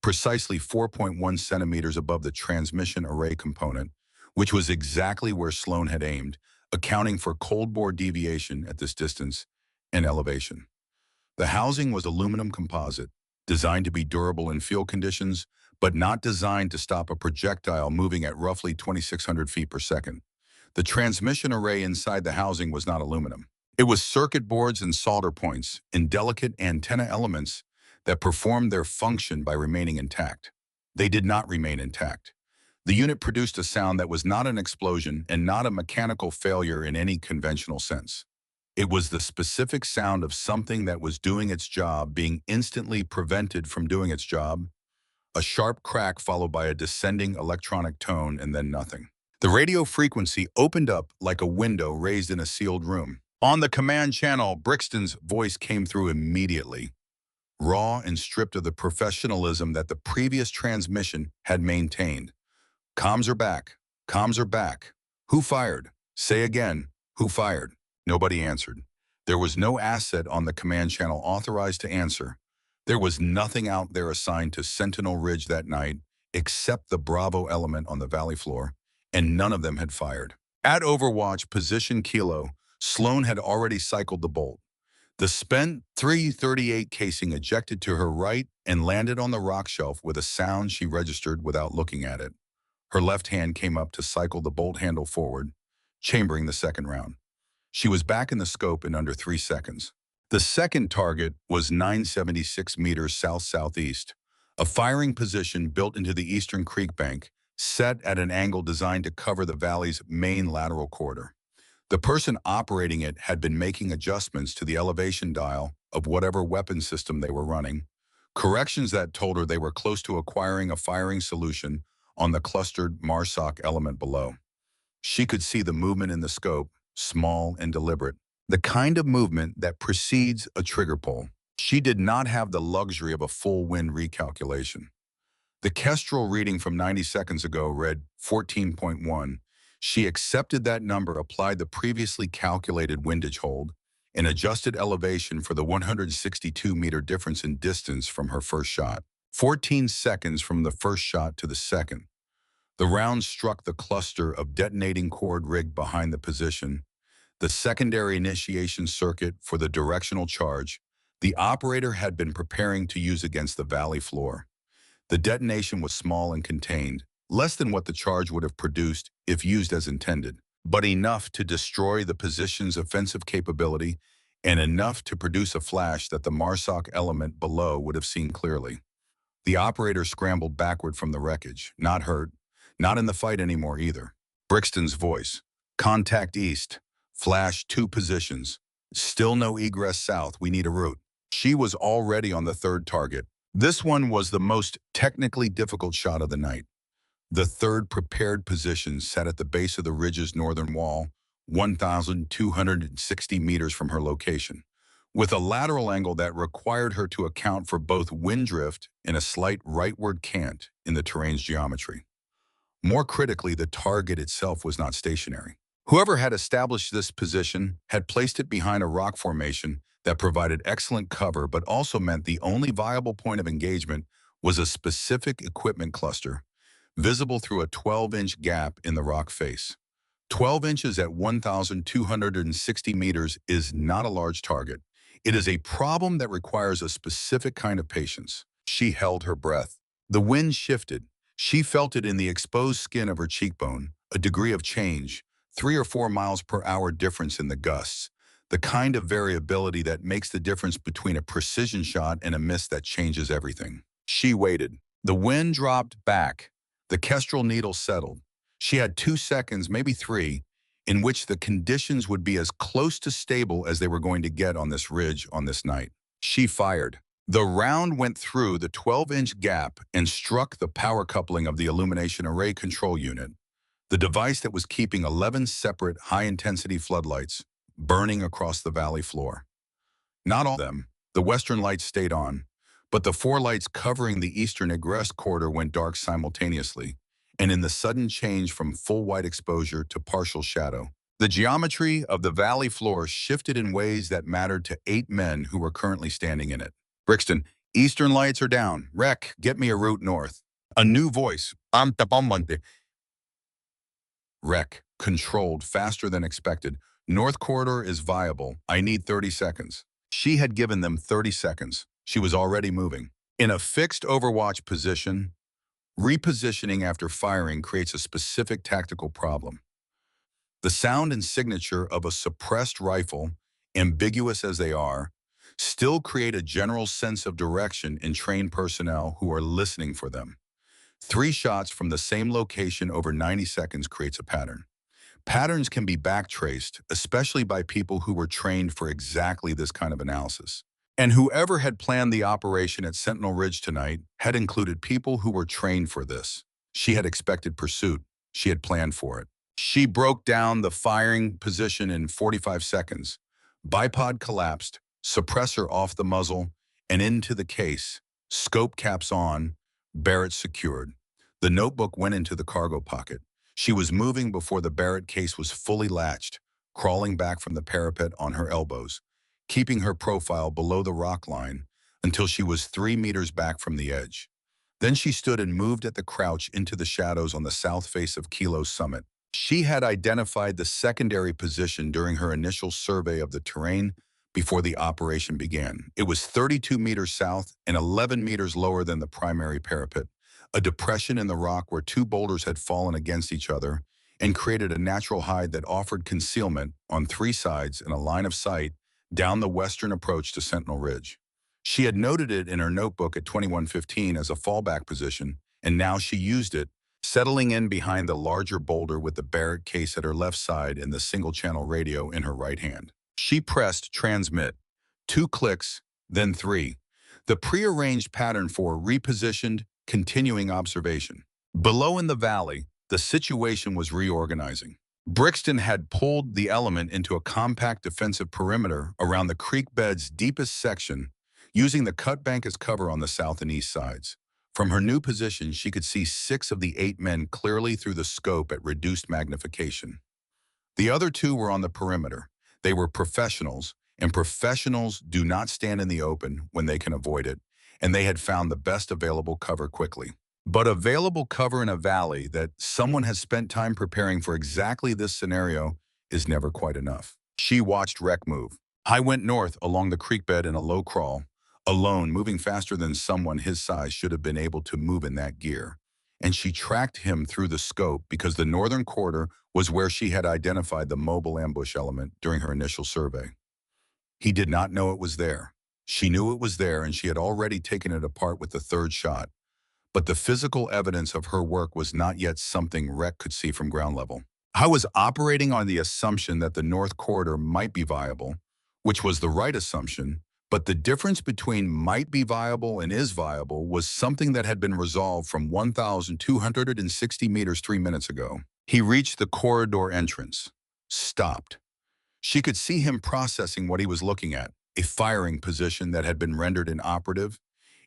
precisely 4.1 centimeters above the transmission array component, which was exactly where Sloan had aimed, accounting for cold bore deviation at this distance and elevation. The housing was aluminum composite, designed to be durable in field conditions, but not designed to stop a projectile moving at roughly 2,600 feet per second. The transmission array inside the housing was not aluminum. It was circuit boards and solder points and delicate antenna elements that performed their function by remaining intact. They did not remain intact. The unit produced a sound that was not an explosion and not a mechanical failure in any conventional sense. It was the specific sound of something that was doing its job being instantly prevented from doing its job, a sharp crack followed by a descending electronic tone and then nothing. The radio frequency opened up like a window raised in a sealed room. On the command channel, Brixton's voice came through immediately, raw and stripped of the professionalism that the previous transmission had maintained. Comms are back. Comms are back. Who fired? Say again, who fired? Nobody answered. There was no asset on the command channel authorized to answer. There was nothing out there assigned to Sentinel Ridge that night except the Bravo element on the valley floor, and none of them had fired. At Overwatch, position Kilo, Sloan had already cycled the bolt. The spent .338 casing ejected to her right and landed on the rock shelf with a sound she registered without looking at it. Her left hand came up to cycle the bolt handle forward, chambering the second round. She was back in the scope in under 3 seconds. The second target was 976 meters south-southeast, a firing position built into the eastern creek bank, set at an angle designed to cover the valley's main lateral corridor. The person operating it had been making adjustments to the elevation dial of whatever weapon system they were running, corrections that told her they were close to acquiring a firing solution on the clustered MARSOC element below. She could see the movement in the scope, small and deliberate, the kind of movement that precedes a trigger pull. She did not have the luxury of a full wind recalculation. The Kestrel reading from 90 seconds ago read 14.1. She accepted that number, applied the previously calculated windage hold, and adjusted elevation for the 162-meter difference in distance from her first shot. 14 seconds from the first shot to the second. The round struck the cluster of detonating cord rig behind the position, the secondary initiation circuit for the directional charge the operator had been preparing to use against the valley floor. The detonation was small and contained, less than what the charge would have produced if used as intended, but enough to destroy the position's offensive capability and enough to produce a flash that the MARSOC element below would have seen clearly. The operator scrambled backward from the wreckage, not hurt, not in the fight anymore either. Brixton's voice. Contact east. Flash 2 positions. Still no egress south. We need a route. She was already on the third target. This one was the most technically difficult shot of the night. The third prepared position sat at the base of the ridge's northern wall, 1,260 meters from her location, with a lateral angle that required her to account for both wind drift and a slight rightward cant in the terrain's geometry. More critically, the target itself was not stationary. Whoever had established this position had placed it behind a rock formation that provided excellent cover but also meant the only viable point of engagement was a specific equipment cluster, visible through a 12-inch gap in the rock face. 12 inches at 1,260 meters is not a large target. It is a problem that requires a specific kind of patience. She held her breath. The wind shifted. She felt it in the exposed skin of her cheekbone, a degree of change, 3 or 4 miles per hour difference in the gusts, the kind of variability that makes the difference between a precision shot and a miss that changes everything. She waited. The wind dropped back. The Kestrel needle settled. She had 2 seconds, maybe 3, in which the conditions would be as close to stable as they were going to get on this ridge on this night. She fired. The round went through the 12-inch gap and struck the power coupling of the illumination array control unit, the device that was keeping 11 separate high-intensity floodlights burning across the valley floor. Not all of them. The western lights stayed on, but the 4 lights covering the eastern egress corridor went dark simultaneously, and in the sudden change from full white exposure to partial shadow, the geometry of the valley floor shifted in ways that mattered to 8 men who were currently standing in it. Brixton, eastern lights are down. Rec, get me a route north. A new voice. Rec, controlled faster than expected. North corridor is viable. I need 30 seconds. She had given them 30 seconds. She was already moving. In a fixed overwatch position, repositioning after firing creates a specific tactical problem. The sound and signature of a suppressed rifle, ambiguous as they are, still create a general sense of direction in trained personnel who are listening for them. 3 shots from the same location over 90 seconds creates a pattern. Patterns can be backtraced, especially by people who were trained for exactly this kind of analysis. And whoever had planned the operation at Sentinel Ridge tonight had included people who were trained for this. She had expected pursuit. She had planned for it. She broke down the firing position in 45 seconds. Bipod collapsed, suppressor off the muzzle, and into the case. Scope caps on, Barrett secured. The notebook went into the cargo pocket. She was moving before the Barrett case was fully latched, crawling back from the parapet on her elbows, keeping her profile below the rock line until she was 3 meters back from the edge. Then she stood and moved at the crouch into the shadows on the south face of Kilo's summit. She had identified the secondary position during her initial survey of the terrain before the operation began. It was 32 meters south and 11 meters lower than the primary parapet, a depression in the rock where two boulders had fallen against each other and created a natural hide that offered concealment on three sides in a line of sight down the western approach to Sentinel Ridge. She had noted it in her notebook at 21:15 as a fallback position, and now she used it, settling in behind the larger boulder with the Barrett case at her left side and the single-channel radio in her right hand. She pressed transmit. 2 clicks, then 3. The prearranged pattern for repositioned, continuing observation. Below in the valley, the situation was reorganizing. Brixton had pulled the element into a compact defensive perimeter around the creek bed's deepest section, using the cut bank as cover on the south and east sides. From her new position, she could see 6 of the 8 men clearly through the scope at reduced magnification. The other 2 were on the perimeter. They were professionals, and professionals do not stand in the open when they can avoid it, and they had found the best available cover quickly. But available cover in a valley that someone has spent time preparing for exactly this scenario is never quite enough. She watched Rec move. I went north along the creek bed in a low crawl, alone, moving faster than someone his size should have been able to move in that gear. And she tracked him through the scope because the northern quarter was where she had identified the mobile ambush element during her initial survey. He did not know it was there. She knew it was there, and she had already taken it apart with the third shot. But the physical evidence of her work was not yet something Rec could see from ground level. I was operating on the assumption that the North Corridor might be viable, which was the right assumption, but the difference between might be viable and is viable was something that had been resolved from 1,260 meters 3 minutes ago. He reached the corridor entrance, stopped. She could see him processing what he was looking at, a firing position that had been rendered inoperative,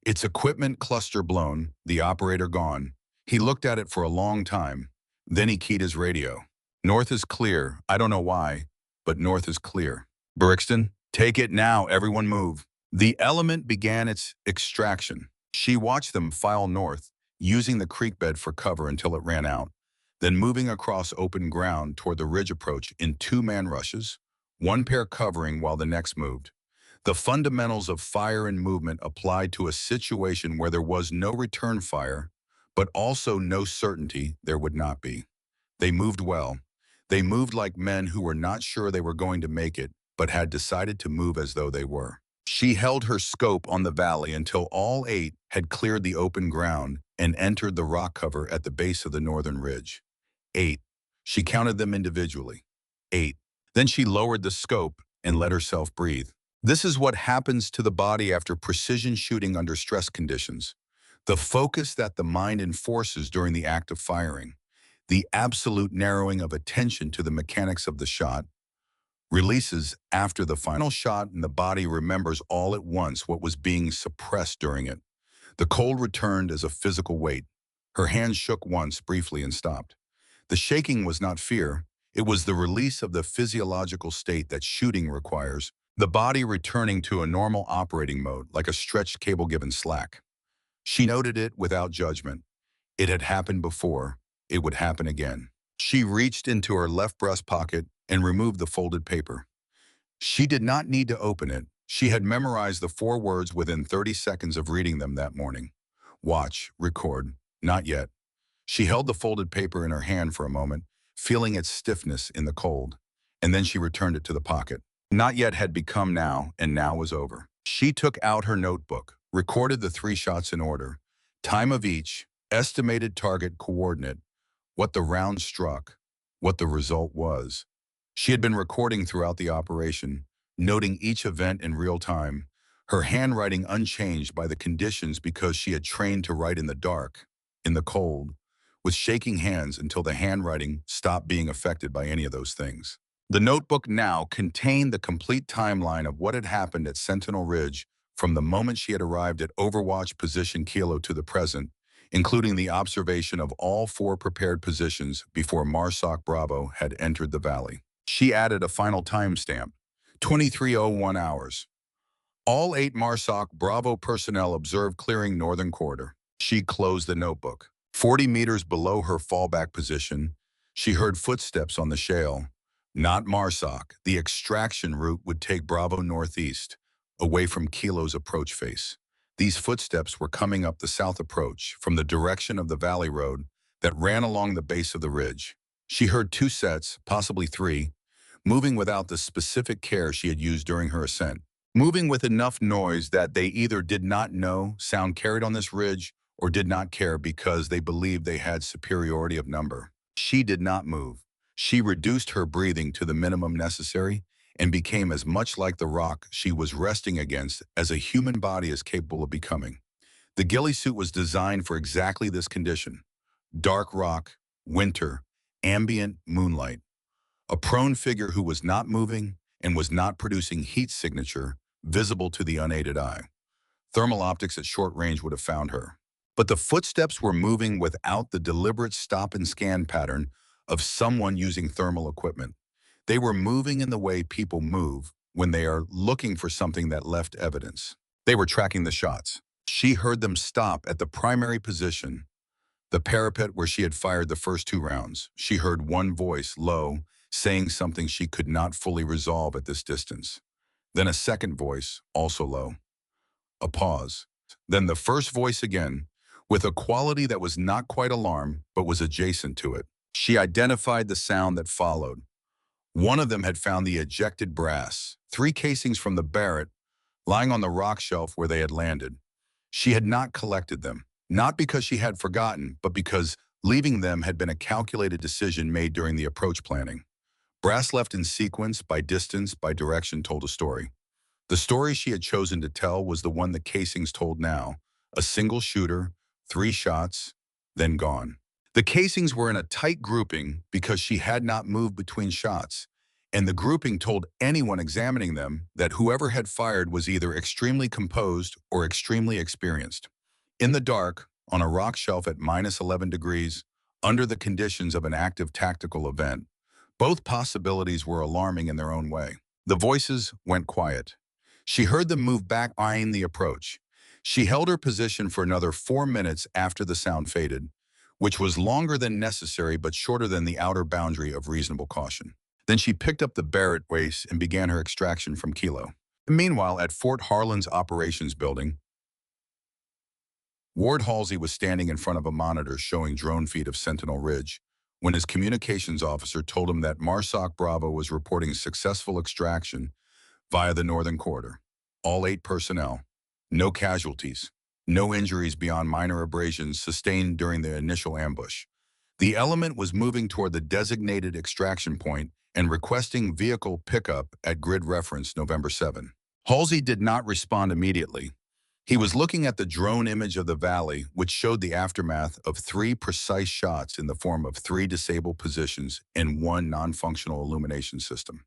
its equipment cluster blown, the operator gone. He looked at it for a long time. Then he keyed his radio. North is clear. I don't know why, but north is clear. Brixton, take it now. Everyone move. The element began its extraction. She watched them file north, using the creek bed for cover until it ran out, then moving across open ground toward the ridge approach in 2-man rushes, one pair covering while the next moved. The fundamentals of fire and movement applied to a situation where there was no return fire, but also no certainty there would not be. They moved well. They moved like men who were not sure they were going to make it, but had decided to move as though they were. She held her scope on the valley until all 8 had cleared the open ground and entered the rock cover at the base of the northern ridge. 8. She counted them individually. 8. Then she lowered the scope and let herself breathe. This is what happens to the body after precision shooting under stress conditions. The focus that the mind enforces during the act of firing, the absolute narrowing of attention to the mechanics of the shot, releases after the final shot, and the body remembers all at once what was being suppressed during it. The cold returned as a physical weight. Her hands shook once briefly and stopped. The shaking was not fear. It was the release of the physiological state that shooting requires, the body returning to a normal operating mode, like a stretched cable given slack. She noted it without judgment. It had happened before. It would happen again. She reached into her left breast pocket and removed the folded paper. She did not need to open it. She had memorized the 4 words within 30 seconds of reading them that morning. Watch, record, not yet. She held the folded paper in her hand for a moment, feeling its stiffness in the cold, and then she returned it to the pocket. Not yet had become now, and now was over. She took out her notebook, recorded the 3 shots in order, time of each, estimated target coordinate, what the round struck, what the result was. She had been recording throughout the operation, noting each event in real time, her handwriting unchanged by the conditions because she had trained to write in the dark, in the cold, with shaking hands until the handwriting stopped being affected by any of those things. The notebook now contained the complete timeline of what had happened at Sentinel Ridge from the moment she had arrived at Overwatch Position Kilo to the present, including the observation of all 4 prepared positions before MARSOC Bravo had entered the valley. She added a final timestamp, 23:01 hours. All 8 MARSOC Bravo personnel observed clearing northern quarter. She closed the notebook. 40 meters below her fallback position, She heard footsteps on the shale, not Marsoc. The extraction route would take Bravo northeast, away from Kilo's approach face. These footsteps were coming up the south approach from the direction of the valley road that ran along the base of the ridge. She heard two sets, possibly three, moving without the specific care she had used during her ascent. Moving with enough noise that they either did not know sound carried on this ridge or did not care because they believed they had superiority of number. She did not move. She reduced her breathing to the minimum necessary and became as much like the rock she was resting against as a human body is capable of becoming. The ghillie suit was designed for exactly this condition. Dark rock, winter, ambient moonlight. A prone figure who was not moving and was not producing heat signature visible to the unaided eye. Thermal optics at short range would have found her. But the footsteps were moving without the deliberate stop and scan pattern of someone using thermal equipment. They were moving in the way people move when they are looking for something that left evidence. They were tracking the shots. She heard them stop at the primary position, the parapet where she had fired the first two rounds. She heard one voice, low, saying something she could not fully resolve at this distance. Then a second voice, also low. A pause. Then the first voice again, with a quality that was not quite alarm, but was adjacent to it. She identified the sound that followed. One of them had found the ejected brass, three casings from the Barrett, lying on the rock shelf where they had landed. She had not collected them, not because she had forgotten, but because leaving them had been a calculated decision made during the approach planning. Brass left in sequence, by distance, by direction, told a story. The story she had chosen to tell was the one the casings told now. A single shooter, 3 shots, then gone. The casings were in a tight grouping because she had not moved between shots, and the grouping told anyone examining them that whoever had fired was either extremely composed or extremely experienced. In the dark, on a rock shelf at -11 degrees, under the conditions of an active tactical event, both possibilities were alarming in their own way. The voices went quiet. She heard them move back, eyeing the approach. She held her position for another 4 minutes after the sound faded, which was longer than necessary but shorter than the outer boundary of reasonable caution. Then she picked up the Barrett waste and began her extraction from Kilo. Meanwhile, at Fort Harlan's operations building, Ward Halsey was standing in front of a monitor showing drone feed of Sentinel Ridge when his communications officer told him that Marsoc Bravo was reporting successful extraction via the northern corridor. All 8 personnel. No casualties. No injuries beyond minor abrasions sustained during the initial ambush. The element was moving toward the designated extraction point and requesting vehicle pickup at grid reference November 7. Halsey did not respond immediately. He was looking at the drone image of the valley, which showed the aftermath of 3 precise shots in the form of 3 disabled positions and 1 non-functional illumination system.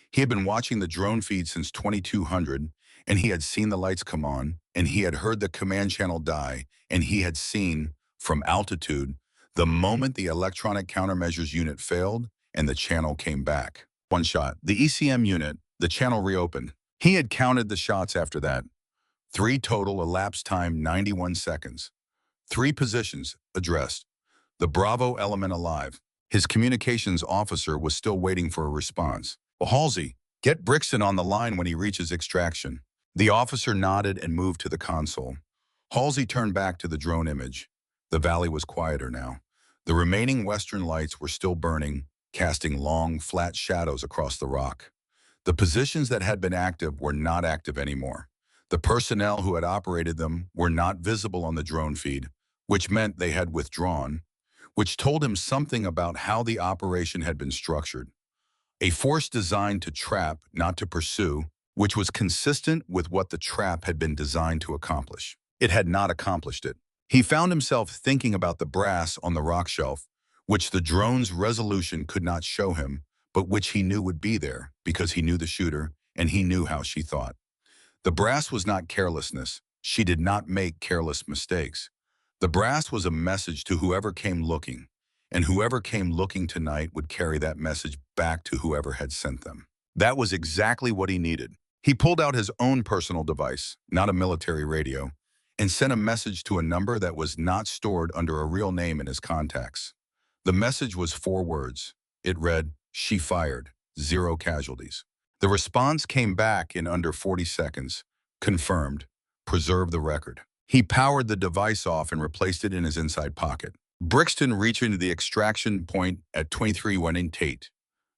He had been watching the drone feed since 2200, and he had seen the lights come on, and he had heard the command channel die, and he had seen, from altitude, the moment the electronic countermeasures unit failed and the channel came back. 1 shot. The ECM unit, the channel reopened. He had counted the shots after that. 3 total, elapsed time 91 seconds. 3 positions addressed. The Bravo element alive. His communications officer was still waiting for a response. Well, Halsey, get Brixton on the line when he reaches extraction. The officer nodded and moved to the console. Halsey turned back to the drone image. The valley was quieter now. The remaining western lights were still burning, casting long, flat shadows across the rock. The positions that had been active were not active anymore. The personnel who had operated them were not visible on the drone feed, which meant they had withdrawn, which told him something about how the operation had been structured. A force designed to trap, not to pursue, which was consistent with what the trap had been designed to accomplish. It had not accomplished it. He found himself thinking about the brass on the rock shelf, which the drone's resolution could not show him, but which he knew would be there because he knew the shooter and he knew how she thought. The brass was not carelessness. She did not make careless mistakes. The brass was a message to whoever came looking, and whoever came looking tonight would carry that message back to whoever had sent them. That was exactly what he needed. He pulled out his own personal device, not a military radio, and sent a message to a number that was not stored under a real name in his contacts. The message was 4 words. It read, "She fired, 0 casualties." The response came back in under 40 seconds. Confirmed. Preserve the record. He powered the device off and replaced it in his inside pocket. Brixton reached into the extraction point at 23 when in Tate.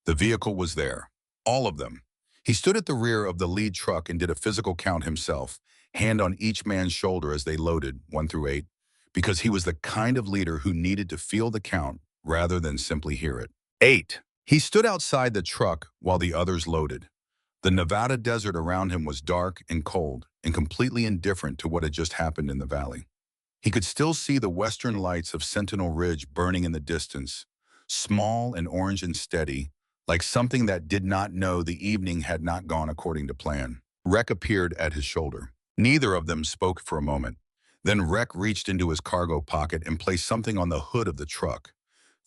The vehicle was there. All of them. He stood at the rear of the lead truck and did a physical count himself, hand on each man's shoulder as they loaded, 1 through 8, because he was the kind of leader who needed to feel the count rather than simply hear it. 8. He stood outside the truck while the others loaded. The Nevada desert around him was dark and cold and completely indifferent to what had just happened in the valley. He could still see the western lights of Sentinel Ridge burning in the distance, small and orange and steady, like something that did not know the evening had not gone according to plan. Rec appeared at his shoulder. Neither of them spoke for a moment. Then Rec reached into his cargo pocket and placed something on the hood of the truck.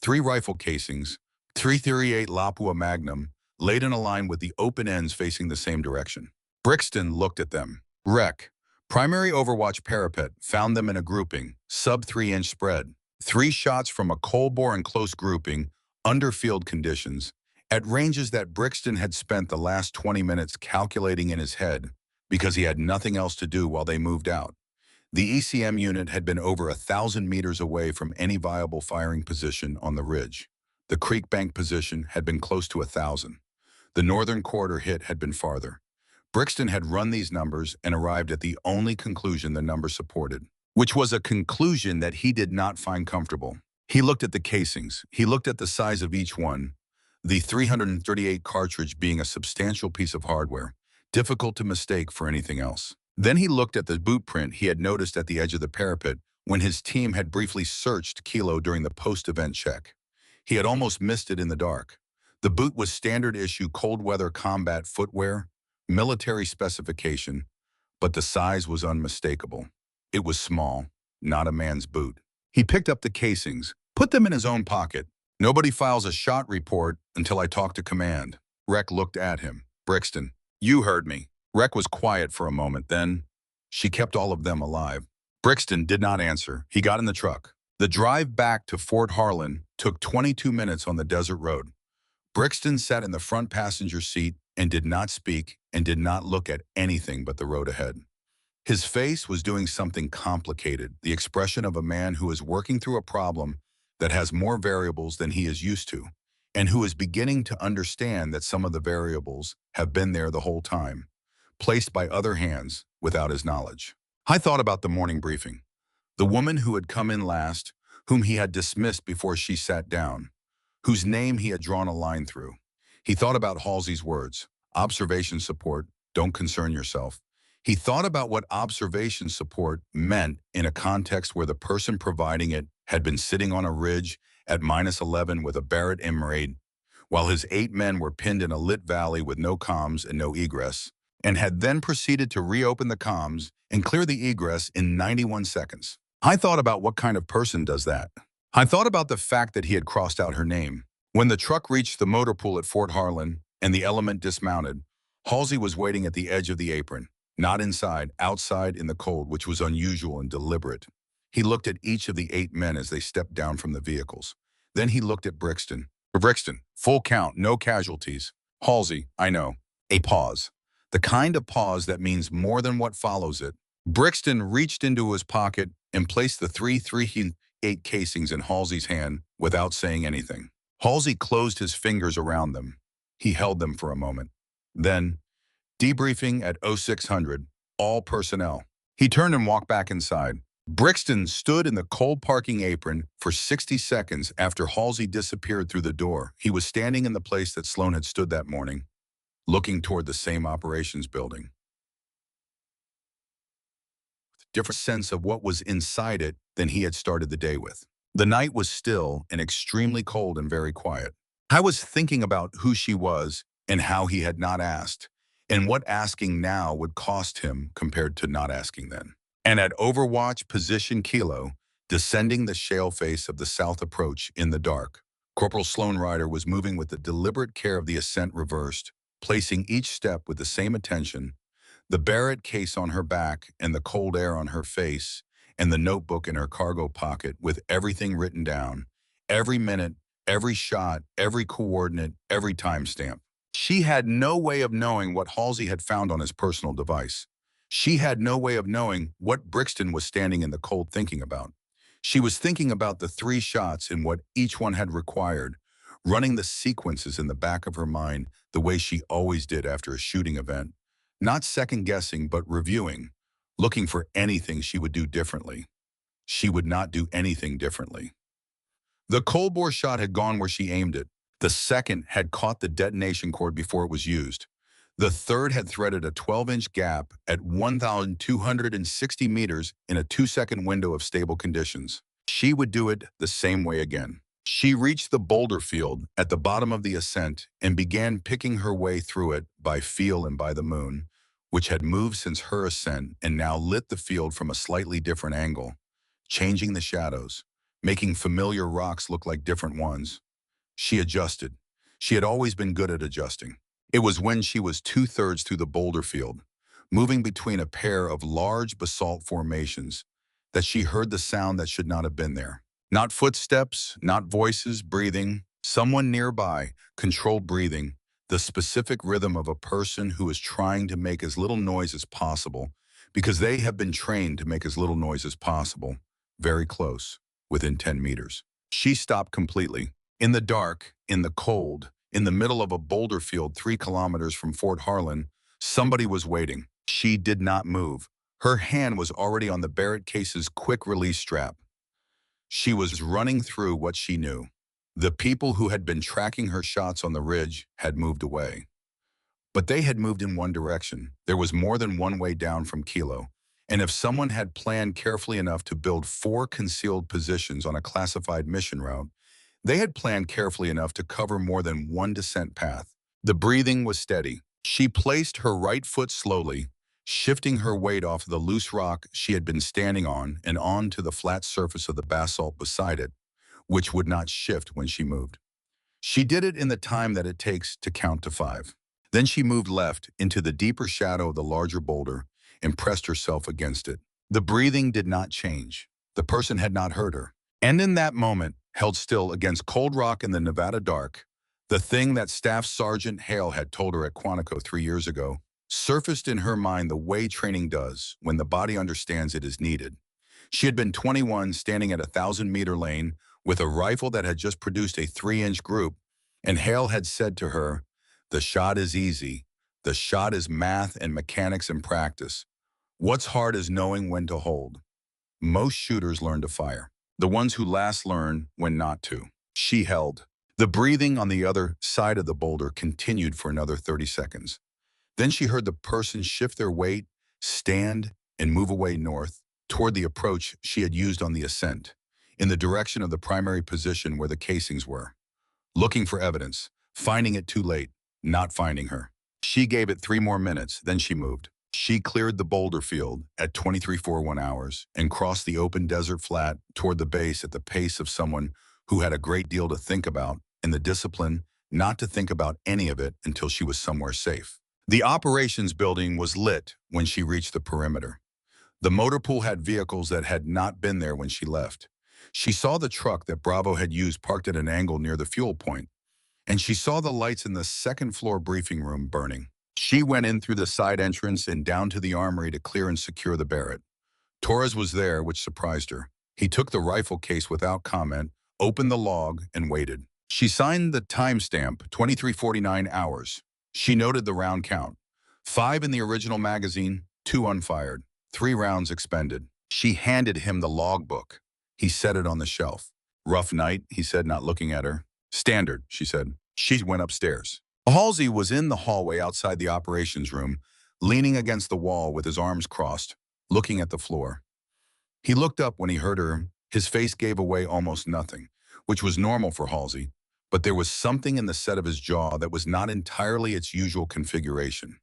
3 rifle casings, 338 Lapua Magnum, laid in a line with the open ends facing the same direction. Brixton looked at them. Rec. Primary Overwatch parapet found them in a grouping, sub 3-inch spread. 3 shots from a cold bore and close grouping, under field conditions, at ranges that Brixton had spent the last 20 minutes calculating in his head because he had nothing else to do while they moved out. The ECM unit had been over 1,000 meters away from any viable firing position on the ridge. The creek bank position had been close to 1,000. The northern quarter hit had been farther. Brixton had run these numbers and arrived at the only conclusion the number supported, which was a conclusion that he did not find comfortable. He looked at the casings. He looked at the size of each one, the 338 cartridge being a substantial piece of hardware, difficult to mistake for anything else. Then he looked at the boot print he had noticed at the edge of the parapet when his team had briefly searched Kilo during the post-event check. He had almost missed it in the dark. The boot was standard issue cold weather combat footwear, military specification, but the size was unmistakable. It was small, not a man's boot. He picked up the casings, put them in his own pocket. Nobody files a shot report until I talk to command. Rec looked at him. Brixton, you heard me. Rec was quiet for a moment, then, she kept all of them alive. Brixton did not answer. He got in the truck. The drive back to Fort Harlan took 22 minutes on the desert road. Brixton sat in the front passenger seat and did not speak and did not look at anything but the road ahead. His face was doing something complicated, the expression of a man who is working through a problem that has more variables than he is used to, and who is beginning to understand that some of the variables have been there the whole time, placed by other hands without his knowledge. I thought about the morning briefing. The woman who had come in last, whom he had dismissed before she sat down, whose name he had drawn a line through. He thought about Halsey's words, observation support, don't concern yourself. He thought about what observation support meant in a context where the person providing it had been sitting on a ridge at -11 with a Barrett M8, while his 8 men were pinned in a lit valley with no comms and no egress, and had then proceeded to reopen the comms and clear the egress in 91 seconds. I thought about what kind of person does that. I thought about the fact that he had crossed out her name. When the truck reached the motor pool at Fort Harlan and the element dismounted, Halsey was waiting at the edge of the apron, not inside, outside in the cold, which was unusual and deliberate. He looked at each of the 8 men as they stepped down from the vehicles. Then he looked at Brixton. Brixton, full count, no casualties. Halsey, I know. A pause. The kind of pause that means more than what follows it. Brixton reached into his pocket and placed the 338 casings in Halsey's hand without saying anything. Halsey closed his fingers around them. He held them for a moment. Then, debriefing at 0600, all personnel. He turned and walked back inside. Brixton stood in the cold parking apron for 60 seconds after Halsey disappeared through the door. He was standing in the place that Sloan had stood that morning, looking toward the same operations building. With a different sense of what was inside it than he had started the day with. The night was still and extremely cold and very quiet. I was thinking about who she was and how he had not asked, and what asking now would cost him compared to not asking then. And at Overwatch Position Kilo, descending the shale face of the south approach in the dark, Corporal Sloan Ryder was moving with the deliberate care of the ascent reversed, placing each step with the same attention, the Barrett case on her back and the cold air on her face, and the notebook in her cargo pocket with everything written down, Every minute, every shot, every coordinate, every timestamp. She had no way of knowing what Halsey had found on his personal device. She had no way of knowing what Brixton was standing in the cold thinking about. She was thinking about the three shots and what each one had required, running the sequences in the back of her mind the way she always did after a shooting event. Not second-guessing, but reviewing, looking for anything she would do differently. She would not do anything differently. The cold bore shot had gone where she aimed it. The second had caught the detonation cord before it was used. The third had threaded a 12-inch gap at 1,260 meters in a 2-second window of stable conditions. She would do it the same way again. She reached the boulder field at the bottom of the ascent and began picking her way through it by feel and by the moon, which had moved since her ascent and now lit the field from a slightly different angle, changing the shadows, making familiar rocks look like different ones. She adjusted. She had always been good at adjusting. It was when she was 2/3 through the boulder field, moving between a pair of large basalt formations, that she heard the sound that should not have been there. Not footsteps, not voices, breathing. Someone nearby, controlled breathing, the specific rhythm of a person who is trying to make as little noise as possible because they have been trained to make as little noise as possible, very close, within 10 meters. She stopped completely. In the dark, in the cold, in the middle of a boulder field 3 kilometers from Fort Harlan, somebody was waiting. She did not move. Her hand was already on the Barrett case's quick-release strap. She was running through what she knew. The people who had been tracking her shots on the ridge had moved away. But they had moved in one direction. There was more than one way down from Kilo. And if someone had planned carefully enough to build 4 concealed positions on a classified mission route, they had planned carefully enough to cover more than one descent path. The breathing was steady. She placed her right foot slowly, shifting her weight off the loose rock she had been standing on and onto the flat surface of the basalt beside it, which would not shift when she moved. She did it in the time that it takes to count to 5. Then she moved left into the deeper shadow of the larger boulder and pressed herself against it. The breathing did not change. The person had not heard her. And in that moment, held still against cold rock in the Nevada dark, the thing that Staff Sergeant Hale had told her at Quantico 3 years ago surfaced in her mind the way training does when the body understands it is needed. She had been 21, standing at a 1,000-meter lane with a rifle that had just produced a 3-inch group, and Hale had said to her, "The shot is easy. The shot is math and mechanics and practice. What's hard is knowing when to hold." Most shooters learn to fire. The ones who last learn when not to. She held. The breathing on the other side of the boulder continued for another 30 seconds. Then she heard the person shift their weight, stand, and move away north, toward the approach she had used on the ascent, in the direction of the primary position where the casings were. Looking for evidence, finding it too late, not finding her. She gave it 3 more minutes, then she moved. She cleared the boulder field at 23:41 hours and crossed the open desert flat toward the base at the pace of someone who had a great deal to think about and the discipline not to think about any of it until she was somewhere safe. The operations building was lit when she reached the perimeter. The motor pool had vehicles that had not been there when she left. She saw the truck that Bravo had used parked at an angle near the fuel point, and she saw the lights in the second-floor briefing room burning. She went in through the side entrance and down to the armory to clear and secure the Barrett. Torres was there, which surprised her. He took the rifle case without comment, opened the log, and waited. She signed the timestamp, 23:49 hours. She noted the round count. 5 in the original magazine, 2 unfired, 3 rounds expended. She handed him the logbook. He set it on the shelf. "Rough night," he said, not looking at her. "Standard," she said. She went upstairs. Halsey was in the hallway outside the operations room, leaning against the wall with his arms crossed, looking at the floor. He looked up when he heard her. His face gave away almost nothing, which was normal for Halsey, but there was something in the set of his jaw that was not entirely its usual configuration.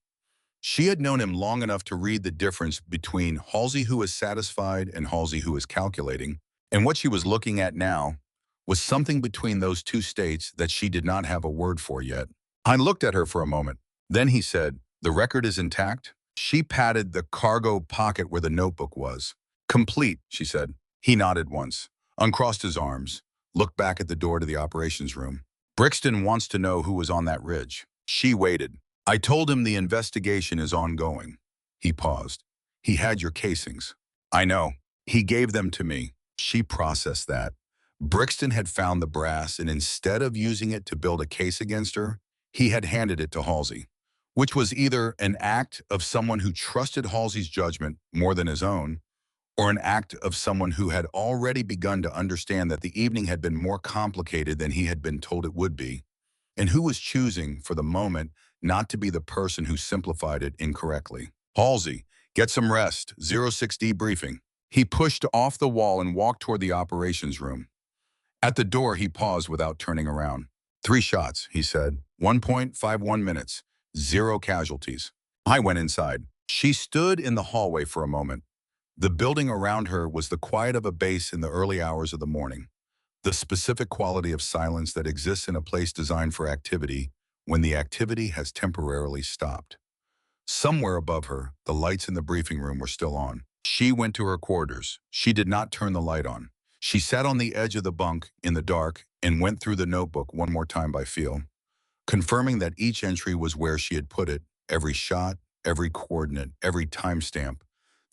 She had known him long enough to read the difference between Halsey who is satisfied and Halsey who is calculating, and what she was looking at now was something between those two states that she did not have a word for yet. I looked at her for a moment. Then he said, "The record is intact?" She patted the cargo pocket where the notebook was. "Complete," she said. He nodded once, uncrossed his arms, looked back at the door to the operations room. Brixton wants to know who was on that ridge. She waited. I told him the investigation is ongoing. He paused. He had your casings. I know. He gave them to me. She processed that. Brixton had found the brass, and instead of using it to build a case against her, he had handed it to Halsey, which was either an act of someone who trusted Halsey's judgment more than his own, or an act of someone who had already begun to understand that the evening had been more complicated than he had been told it would be, and who was choosing, for the moment, not to be the person who simplified it incorrectly. Halsey, get some rest, 06 debriefing. He pushed off the wall and walked toward the operations room. At the door, he paused without turning around. 3 shots, he said. 1.51 minutes. 0 casualties. I went inside. She stood in the hallway for a moment. The building around her was the quiet of a base in the early hours of the morning, the specific quality of silence that exists in a place designed for activity when the activity has temporarily stopped. Somewhere above her, the lights in the briefing room were still on. She went to her quarters. She did not turn the light on. She sat on the edge of the bunk in the dark and went through the notebook one more time by feel, confirming that each entry was where she had put it, every shot, every coordinate, every timestamp,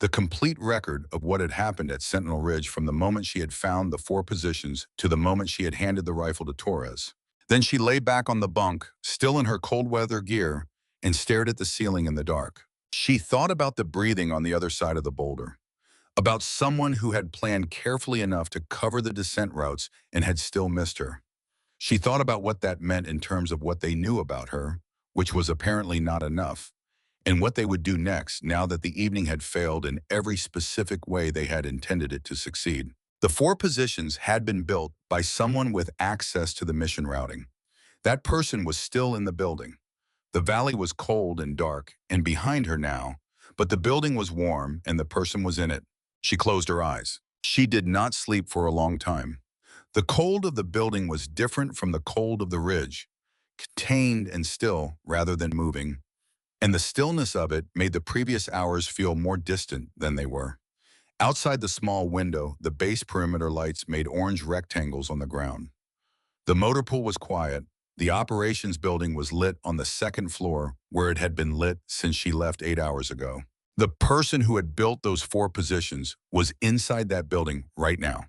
the complete record of what had happened at Sentinel Ridge from the moment she had found the 4 positions to the moment she had handed the rifle to Torres. Then she lay back on the bunk, still in her cold weather gear, and stared at the ceiling in the dark. She thought about the breathing on the other side of the boulder, about someone who had planned carefully enough to cover the descent routes and had still missed her. She thought about what that meant in terms of what they knew about her, which was apparently not enough, and what they would do next now that the evening had failed in every specific way they had intended it to succeed. The 4 positions had been built by someone with access to the mission routing. That person was still in the building. The valley was cold and dark, and behind her now, but the building was warm and the person was in it. She closed her eyes. She did not sleep for a long time. The cold of the building was different from the cold of the ridge, contained and still rather than moving, and the stillness of it made the previous hours feel more distant than they were. Outside the small window, the base perimeter lights made orange rectangles on the ground. The motor pool was quiet. The operations building was lit on the 2nd floor, where it had been lit since she left 8 hours ago. The person who had built those 4 positions was inside that building right now.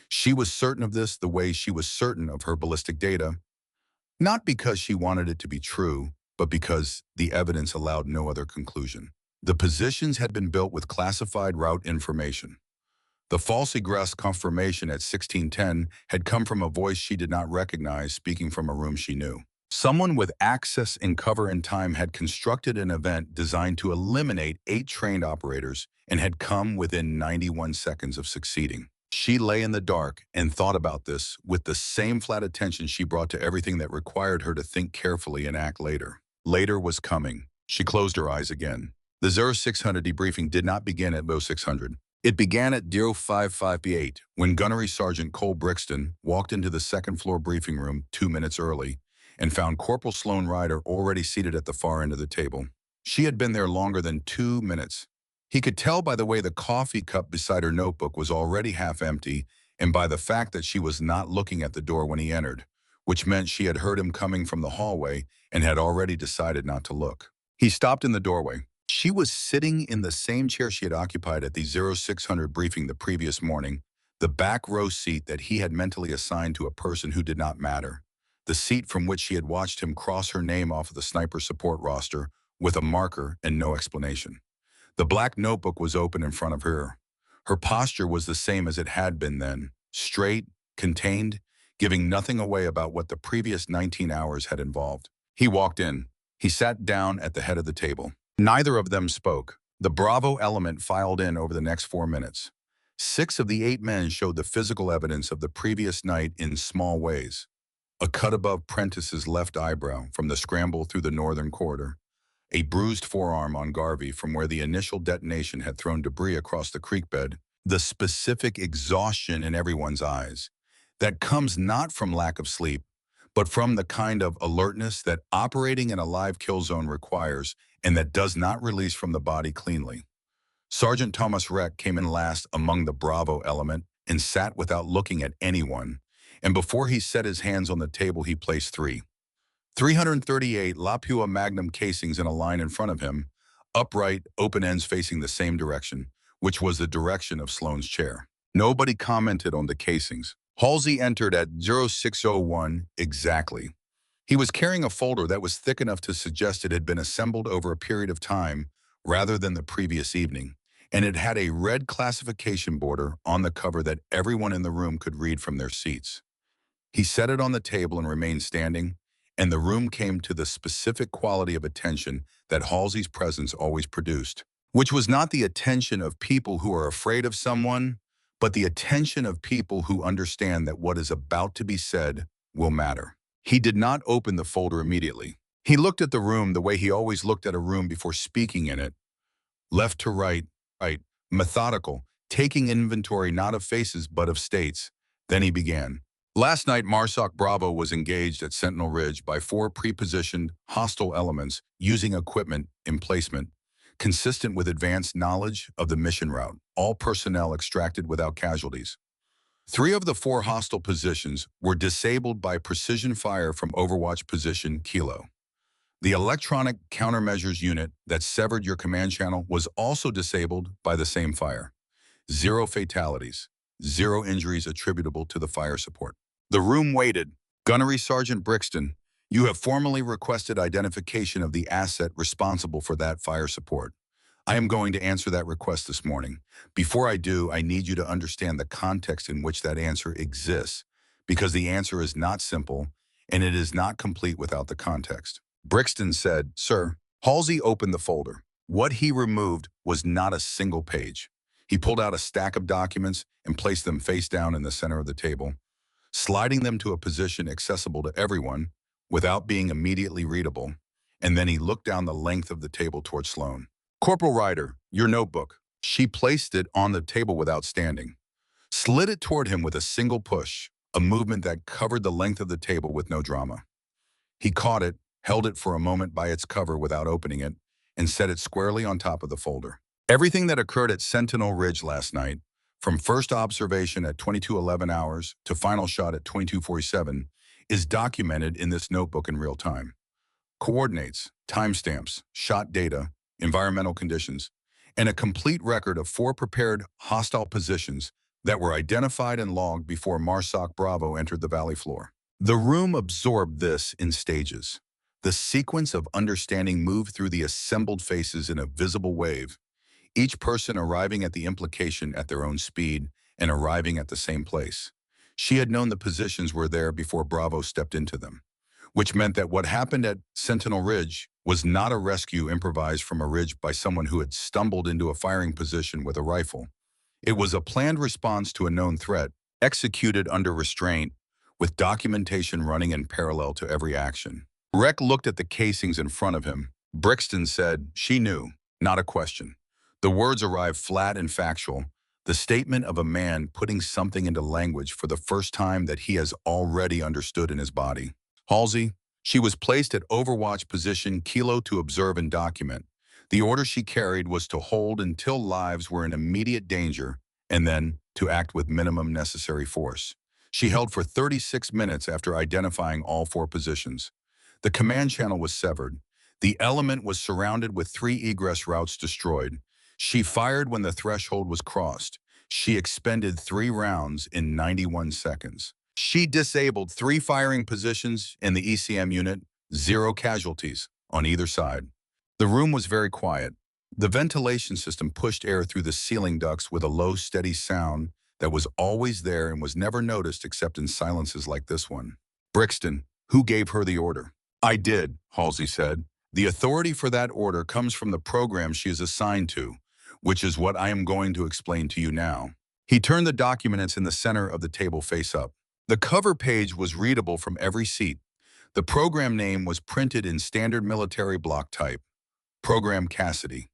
She was certain of this the way she was certain of her ballistic data, not because she wanted it to be true, but because the evidence allowed no other conclusion. The positions had been built with classified route information. The false egress confirmation at 1610 had come from a voice she did not recognize speaking from a room she knew. Someone with access and cover in time had constructed an event designed to eliminate 8 trained operators and had come within 91 seconds of succeeding. She lay in the dark and thought about this with the same flat attention she brought to everything that required her to think carefully and act later. Later was coming. She closed her eyes again. The 0600 debriefing did not begin at 0600. It began at 055B8 when Gunnery Sergeant Cole Brixton walked into the 2nd floor briefing room 2 minutes early and found Corporal Sloan Ryder already seated at the far end of the table. She had been there longer than 2 minutes. He could tell by the way the coffee cup beside her notebook was already half empty and by the fact that she was not looking at the door when he entered, which meant she had heard him coming from the hallway and had already decided not to look. He stopped in the doorway. She was sitting in the same chair she had occupied at the 0600 briefing the previous morning, the back row seat that he had mentally assigned to a person who did not matter, the seat from which she had watched him cross her name off of the sniper support roster with a marker and no explanation. The black notebook was open in front of her. Her posture was the same as it had been then, straight, contained, giving nothing away about what the previous 19 hours had involved. He walked in. He sat down at the head of the table. Neither of them spoke. The Bravo element filed in over the next 4 minutes. 6 of the 8 men showed the physical evidence of the previous night in small ways. A cut above Prentice's left eyebrow from the scramble through the northern corridor. A bruised forearm on Garvey from where the initial detonation had thrown debris across the creek bed. The specific exhaustion in everyone's eyes. That comes not from lack of sleep, but from the kind of alertness that operating in a live kill zone requires and that does not release from the body cleanly. Sergeant Thomas Reck came in last among the Bravo element and sat without looking at anyone, And before he set his hands on the table, he placed 338 Lapua Magnum casings in a line in front of him, upright, open ends facing the same direction, which was the direction of Sloane's chair. Nobody commented on the casings. Halsey entered at 0601 exactly. He was carrying a folder that was thick enough to suggest it had been assembled over a period of time rather than the previous evening, and it had a red classification border on the cover that everyone in the room could read from their seats. He set it on the table and remained standing, and the room came to the specific quality of attention that Halsey's presence always produced, which was not the attention of people who are afraid of someone, but the attention of people who understand that what is about to be said will matter. He did not open the folder immediately. He looked at the room the way he always looked at a room before speaking in it, left to right, methodical, taking inventory not of faces but of states. Then he began. Last night, MARSOC Bravo was engaged at Sentinel Ridge by 4 pre-positioned hostile elements using equipment emplacement consistent with advanced knowledge of the mission route, all personnel extracted without casualties. 3 of the 4 hostile positions were disabled by precision fire from Overwatch Position Kilo. The electronic countermeasures unit that severed your command channel was also disabled by the same fire. 0 fatalities, 0 injuries attributable to the fire support. The room waited. Gunnery Sergeant Brixton, you have formally requested identification of the asset responsible for that fire support. I am going to answer that request this morning. Before I do, I need you to understand the context in which that answer exists, because the answer is not simple, and it is not complete without the context. Brixton said, Sir. Halsey opened the folder. What he removed was not a single page. He pulled out a stack of documents and placed them face down in the center of the table, sliding them to a position accessible to everyone without being immediately readable, and then he looked down the length of the table toward Sloane. Corporal Ryder, your notebook. She placed it on the table without standing, slid it toward him with a single push, a movement that covered the length of the table with no drama. He caught it, held it for a moment by its cover without opening it, and set it squarely on top of the folder. Everything that occurred at Sentinel Ridge last night, from first observation at 22:11 hours to final shot at 22:47, is documented in this notebook in real time. Coordinates, timestamps, shot data, environmental conditions, and a complete record of 4 prepared hostile positions that were identified and logged before MARSOC Bravo entered the valley floor. The room absorbed this in stages. The sequence of understanding moved through the assembled faces in a visible wave, each person arriving at the implication at their own speed and arriving at the same place. She had known the positions were there before Bravo stepped into them, which meant that what happened at Sentinel Ridge was not a rescue improvised from a ridge by someone who had stumbled into a firing position with a rifle. It was a planned response to a known threat, executed under restraint, with documentation running in parallel to every action. Rec looked at the casings in front of him. Brixton said, she knew, not a question. The words arrived flat and factual, the statement of a man putting something into language for the first time that he has already understood in his body. Halsey, she was placed at Overwatch Position Kilo to observe and document. The order she carried was to hold until lives were in immediate danger, and then to act with minimum necessary force. She held for 36 minutes after identifying all 4 positions. The command channel was severed. The element was surrounded with 3 egress routes destroyed. She fired when the threshold was crossed. She expended 3 rounds in 91 seconds. She disabled 3 firing positions in the ECM unit, 0 casualties on either side. The room was very quiet. The ventilation system pushed air through the ceiling ducts with a low, steady sound that was always there and was never noticed except in silences like this one. Brixton, who gave her the order? I did, Halsey said. The authority for that order comes from the program she is assigned to, which is what I am going to explain to you now. He turned the documents in the center of the table face up. The cover page was readable from every seat. The program name was printed in standard military block type, Program Cassidy.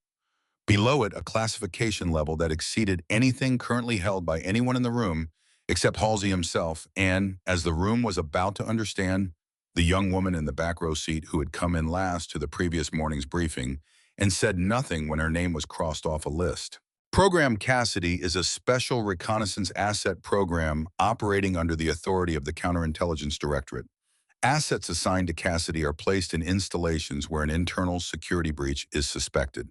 Below it, a classification level that exceeded anything currently held by anyone in the room except Halsey himself and, as the room was about to understand, the young woman in the back row seat who had come in last to the previous morning's briefing and said nothing when her name was crossed off a list. Program Cassidy is a special reconnaissance asset program operating under the authority of the Counterintelligence Directorate. Assets assigned to Cassidy are placed in installations where an internal security breach is suspected.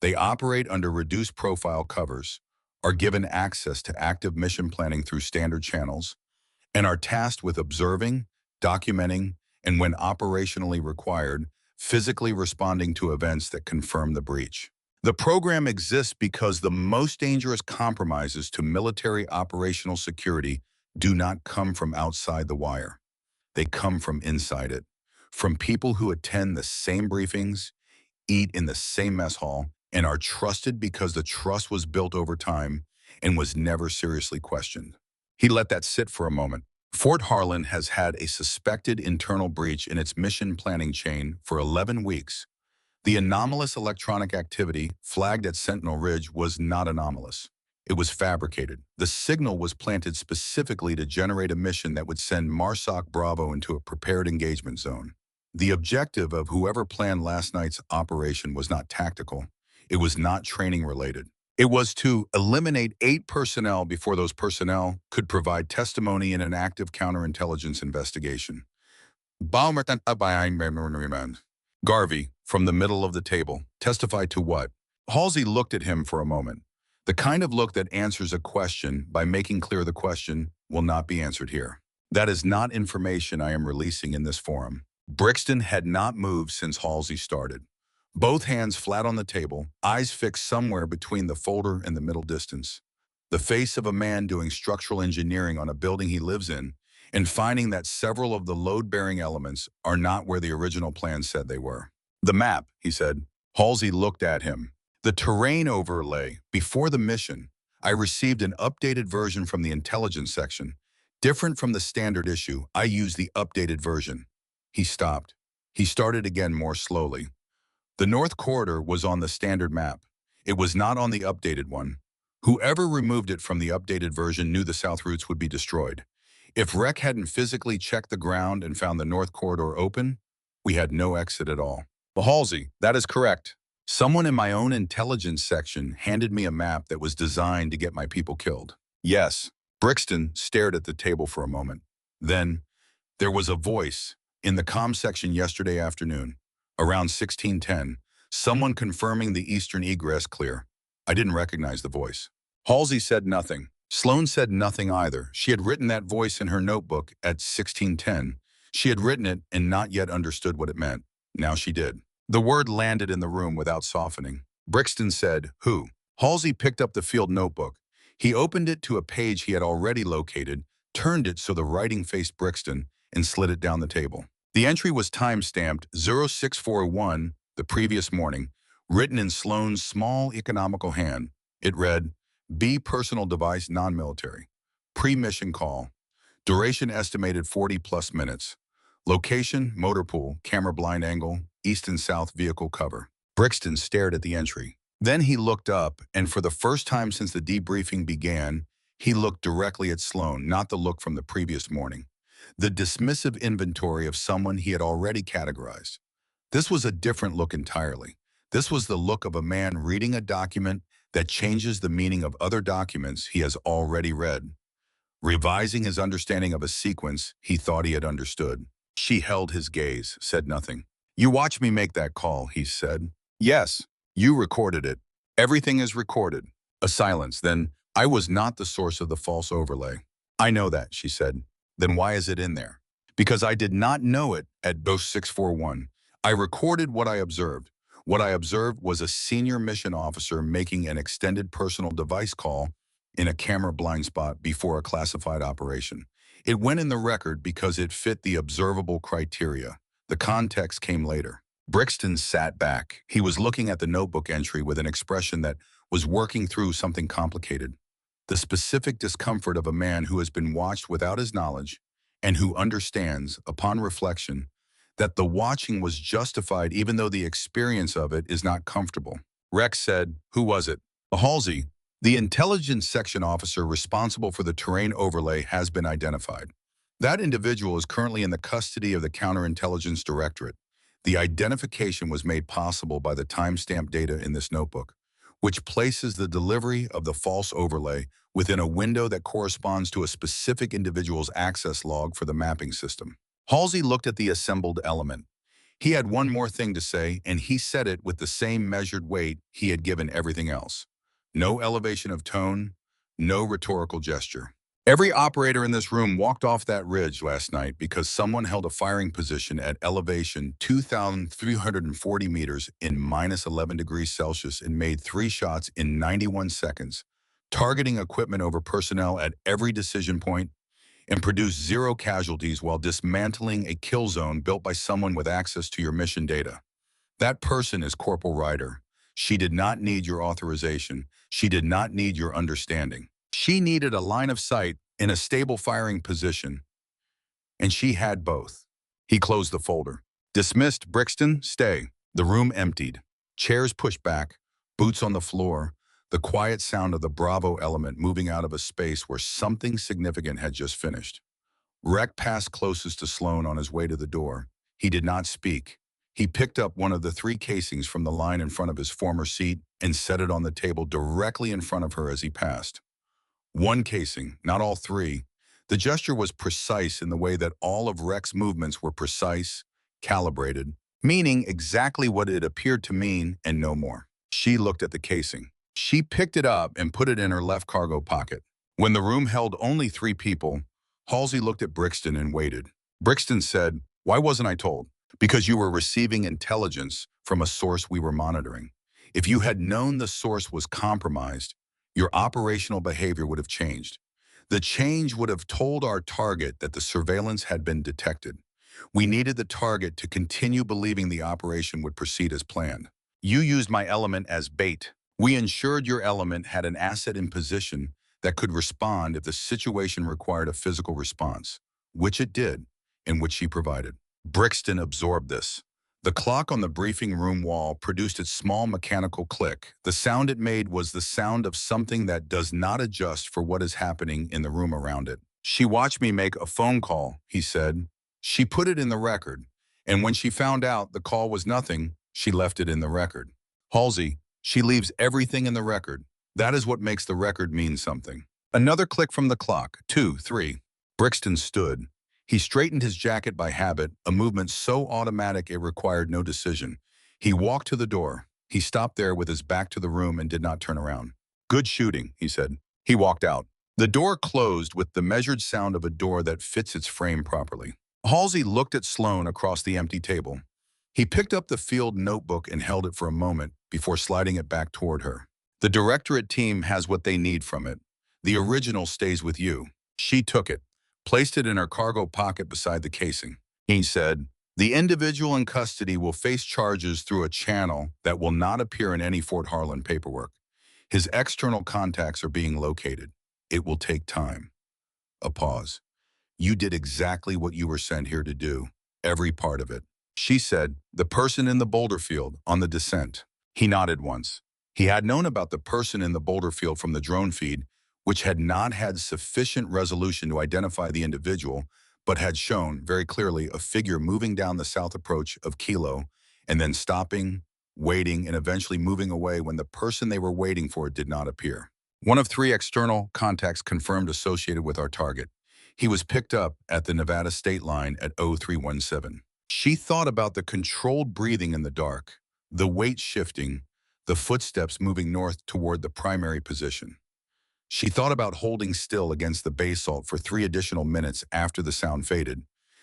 They operate under reduced profile covers, are given access to active mission planning through standard channels, and are tasked with observing, documenting, and when operationally required, physically responding to events that confirm the breach. The program exists because the most dangerous compromises to military operational security do not come from outside the wire. They come from inside it, from people who attend the same briefings, eat in the same mess hall, and are trusted because the trust was built over time and was never seriously questioned. He let that sit for a moment. Fort Harlan has had a suspected internal breach in its mission planning chain for 11 weeks. The anomalous electronic activity flagged at Sentinel Ridge was not anomalous. It was fabricated. The signal was planted specifically to generate a mission that would send MARSOC Bravo into a prepared engagement zone. The objective of whoever planned last night's operation was not tactical. It was not training related. It was to eliminate 8 personnel before those personnel could provide testimony in an active counterintelligence investigation. Garvey, from the middle of the table, testified to what? Halsey looked at him for a moment. The kind of look that answers a question by making clear the question will not be answered here. That is not information I am releasing in this forum. Brixton had not moved since Halsey started. Both hands flat on the table, eyes fixed somewhere between the folder and the middle distance. The face of a man doing structural engineering on a building he lives in and finding that several of the load-bearing elements are not where the original plan said they were. The map, he said. Halsey looked at him. The terrain overlay. Before the mission, I received an updated version from the intelligence section. Different from the standard issue, I used the updated version. He stopped. He started again more slowly. The North Corridor was on the standard map. It was not on the updated one. Whoever removed it from the updated version knew the south routes would be destroyed. If Rec hadn't physically checked the ground and found the North Corridor open, we had no exit at all. Well, Halsey, that is correct. Someone in my own intelligence section handed me a map that was designed to get my people killed. Yes. Brixton stared at the table for a moment. Then, there was a voice in the comm section yesterday afternoon, around 1610, someone confirming the eastern egress clear. I didn't recognize the voice. Halsey said nothing. Sloan said nothing either. She had written that voice in her notebook at 1610. She had written it and not yet understood what it meant. Now she did. The word landed in the room without softening. Brixton said, "Who?" Halsey picked up the field notebook. He opened it to a page he had already located, turned it so the writing faced Brixton, and slid it down the table. The entry was time-stamped 0641 the previous morning, written in Sloan's small economical hand. It read, B personal device non-military. Pre-mission call. Duration estimated 40+ minutes. Location, motor pool, camera blind angle, east and south vehicle cover. Brixton stared at the entry. Then he looked up, and for the first time since the debriefing began, he looked directly at Sloan, not the look from the previous morning. The dismissive inventory of someone he had already categorized. This was a different look entirely. This was the look of a man reading a document that changes the meaning of other documents he has already read. Revising his understanding of a sequence he thought he had understood. She held his gaze, said nothing. You watched me make that call, he said. Yes, you recorded it. Everything is recorded. A silence. Then, I was not the source of the false overlay. I know that, she said. Then why is it in there? Because I did not know it at 0641. I recorded what I observed. What I observed was a senior mission officer making an extended personal device call in a camera blind spot before a classified operation. It went in the record because it fit the observable criteria. The context came later. Brixton sat back. He was looking at the notebook entry with an expression that was working through something complicated. The specific discomfort of a man who has been watched without his knowledge and who understands, upon reflection, that the watching was justified even though the experience of it is not comfortable. Rex said, who was it? Halsey, the intelligence section officer responsible for the terrain overlay, has been identified. That individual is currently in the custody of the Counterintelligence Directorate. The identification was made possible by the timestamp data in this notebook. which places the delivery of the false overlay within a window that corresponds to a specific individual's access log for the mapping system. Halsey looked at the assembled element. He had one more thing to say, and he said it with the same measured weight he had given everything else. No elevation of tone, no rhetorical gesture. Every operator in this room walked off that ridge last night because someone held a firing position at elevation 2,340 meters in minus 11 degrees Celsius and made 3 shots in 91 seconds, targeting equipment over personnel at every decision point, and produced 0 casualties while dismantling a kill zone built by someone with access to your mission data. That person is Corporal Ryder. She did not need your authorization. She did not need your understanding. She needed a line of sight in a stable firing position, and she had both. He closed the folder. Dismissed, Brixton, stay. The room emptied. Chairs pushed back, boots on the floor, the quiet sound of the Bravo element moving out of a space where something significant had just finished. Rec passed closest to Sloan on his way to the door. He did not speak. He picked up one of the 3 casings from the line in front of his former seat and set it on the table directly in front of her as he passed. One casing, not all 3. The gesture was precise in the way that all of Rec's movements were precise, calibrated, meaning exactly what it appeared to mean and no more. She looked at the casing. She picked it up and put it in her left cargo pocket. When the room held only 3 people, Halsey looked at Brixton and waited. Brixton said, "Why wasn't I told?" "Because you were receiving intelligence from a source we were monitoring. If you had known the source was compromised, your operational behavior would have changed. The change would have told our target that the surveillance had been detected. We needed the target to continue believing the operation would proceed as planned. You used my element as bait. We ensured your element had an asset in position that could respond if the situation required a physical response, which it did, and which she provided." Brixton absorbed this. The clock on the briefing room wall produced its small mechanical click. The sound it made was the sound of something that does not adjust for what is happening in the room around it. "She watched me make a phone call," he said. "She put it in the record, and when she found out the call was nothing, she left it in the record." Halsey, she leaves everything in the record. That is what makes the record mean something. Another click from the clock. 2, 3. Brixton stood. He straightened his jacket by habit, a movement so automatic it required no decision. He walked to the door. He stopped there with his back to the room and did not turn around. "Good shooting," he said. He walked out. The door closed with the measured sound of a door that fits its frame properly. Halsey looked at Sloan across the empty table. He picked up the field notebook and held it for a moment before sliding it back toward her. "The directorate team has what they need from it. The original stays with you." She took it, placed it in her cargo pocket beside the casing. He said, "The individual in custody will face charges through a channel that will not appear in any Fort Harlan paperwork. His external contacts are being located. It will take time." A pause. "You did exactly what you were sent here to do, every part of it." She said, "The person in the boulder field, on the descent." He nodded once. He had known about the person in the boulder field from the drone feed, which had not had sufficient resolution to identify the individual, but had shown, very clearly, a figure moving down the south approach of Kilo, and then stopping, waiting, and eventually moving away when the person they were waiting for did not appear. One of 3 external contacts confirmed associated with our target. He was picked up at the Nevada state line at 0317. She thought about the controlled breathing in the dark, the weight shifting, the footsteps moving north toward the primary position. She thought about holding still against the basalt for 3 additional minutes after the sound faded,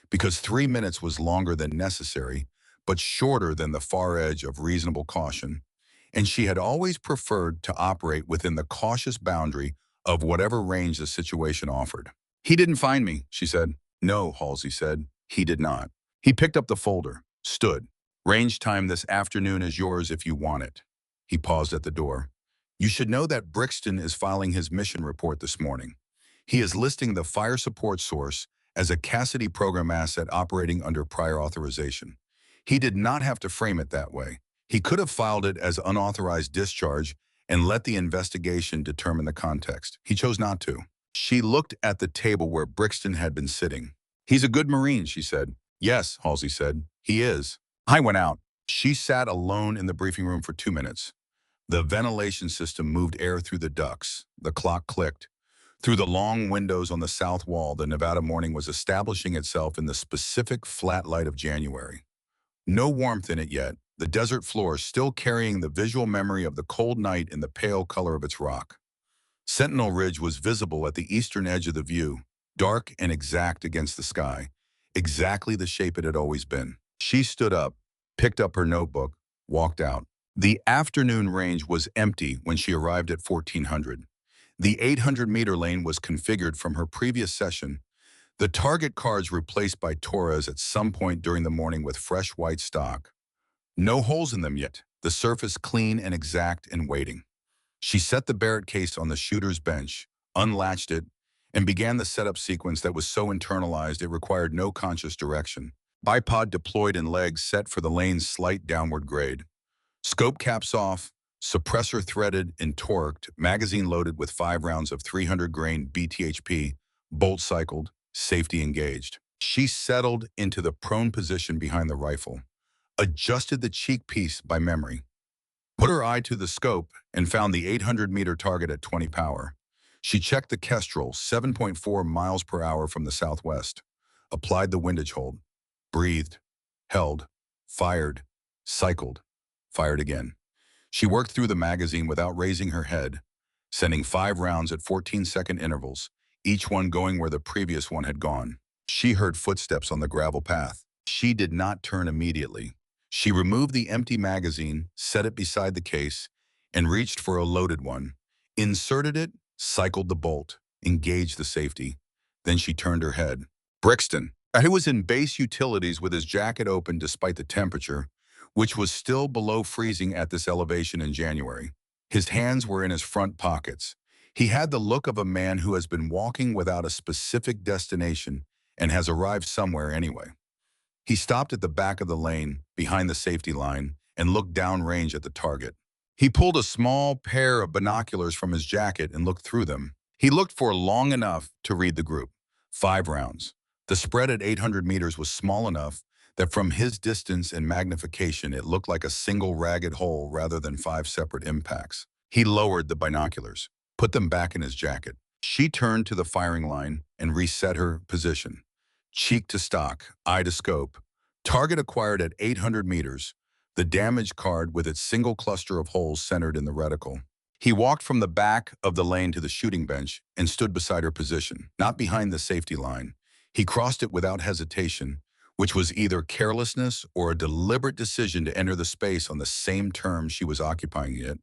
because 3 minutes was longer than necessary, but shorter than the far edge of reasonable caution, and she had always preferred to operate within the cautious boundary of whatever range the situation offered. "He didn't find me," she said. "No," Halsey said. "He did not." He picked up the folder, stood. "Range time this afternoon is yours if you want it." He paused at the door. "You should know that Brixton is filing his mission report this morning. He is listing the fire support source as a Cassidy program asset operating under prior authorization. He did not have to frame it that way. He could have filed it as unauthorized discharge and let the investigation determine the context. He chose not to." She looked at the table where Brixton had been sitting. "He's a good Marine," she said. "Yes," Halsey said. "He is." I went out. She sat alone in the briefing room for 2 minutes. The ventilation system moved air through the ducts. The clock clicked. Through the long windows on the south wall, the Nevada morning was establishing itself in the specific flat light of January. No warmth in it yet, the desert floor still carrying the visual memory of the cold night in the pale color of its rock. Sentinel Ridge was visible at the eastern edge of the view, dark and exact against the sky, exactly the shape it had always been. She stood up, picked up her notebook, walked out. The afternoon range was empty when she arrived at 1400. The 800-meter lane was configured from her previous session, the target cards replaced by Torres at some point during the morning with fresh white stock. No holes in them yet, the surface clean and exact and waiting. She set the Barrett case on the shooter's bench, unlatched it, and began the setup sequence that was so internalized it required no conscious direction. Bipod deployed and legs set for the lane's slight downward grade. Scope caps off, suppressor threaded and torqued, magazine loaded with 5 rounds of 300 grain BTHP, bolt cycled, safety engaged. She settled into the prone position behind the rifle, adjusted the cheek piece by memory, put her eye to the scope, and found the 800-meter target at 20 power. She checked the Kestrel, 7.4 miles per hour from the southwest, applied the windage hold, breathed, held, fired, cycled, fired again. She worked through the magazine without raising her head, sending 5 rounds at 14-second intervals, each one going where the previous one had gone. She heard footsteps on the gravel path. She did not turn immediately. She removed the empty magazine, set it beside the case, and reached for a loaded one, inserted it, cycled the bolt, engaged the safety. Then she turned her head. Brixton, who was in base utilities with his jacket open despite the temperature, which was still below freezing at this elevation in January. His hands were in his front pockets. He had the look of a man who has been walking without a specific destination and has arrived somewhere anyway. He stopped at the back of the lane, behind the safety line, and looked downrange at the target. He pulled a small pair of binoculars from his jacket and looked through them. He looked for long enough to read the group. 5 rounds. The spread at 800 meters was small enough that from his distance and magnification it looked like a single ragged hole rather than 5 separate impacts. He lowered the binoculars, put them back in his jacket. She turned to the firing line and reset her position. Cheek to stock, eye to scope. Target acquired at 800 meters, the damage card with its single cluster of holes centered in the reticle. He walked from the back of the lane to the shooting bench and stood beside her position, not behind the safety line. He crossed it without hesitation, which was either carelessness or a deliberate decision to enter the space on the same terms she was occupying it,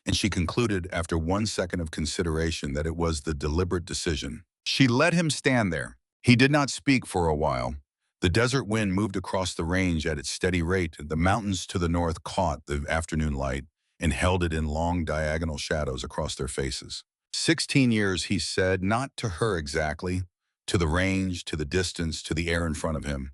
and she concluded after 1 second of consideration that it was the deliberate decision. She let him stand there. He did not speak for a while. The desert wind moved across the range at its steady rate. The mountains to the north caught the afternoon light and held it in long diagonal shadows across their faces. 16 years, he said, not to her exactly, to the range, to the distance, to the air in front of him.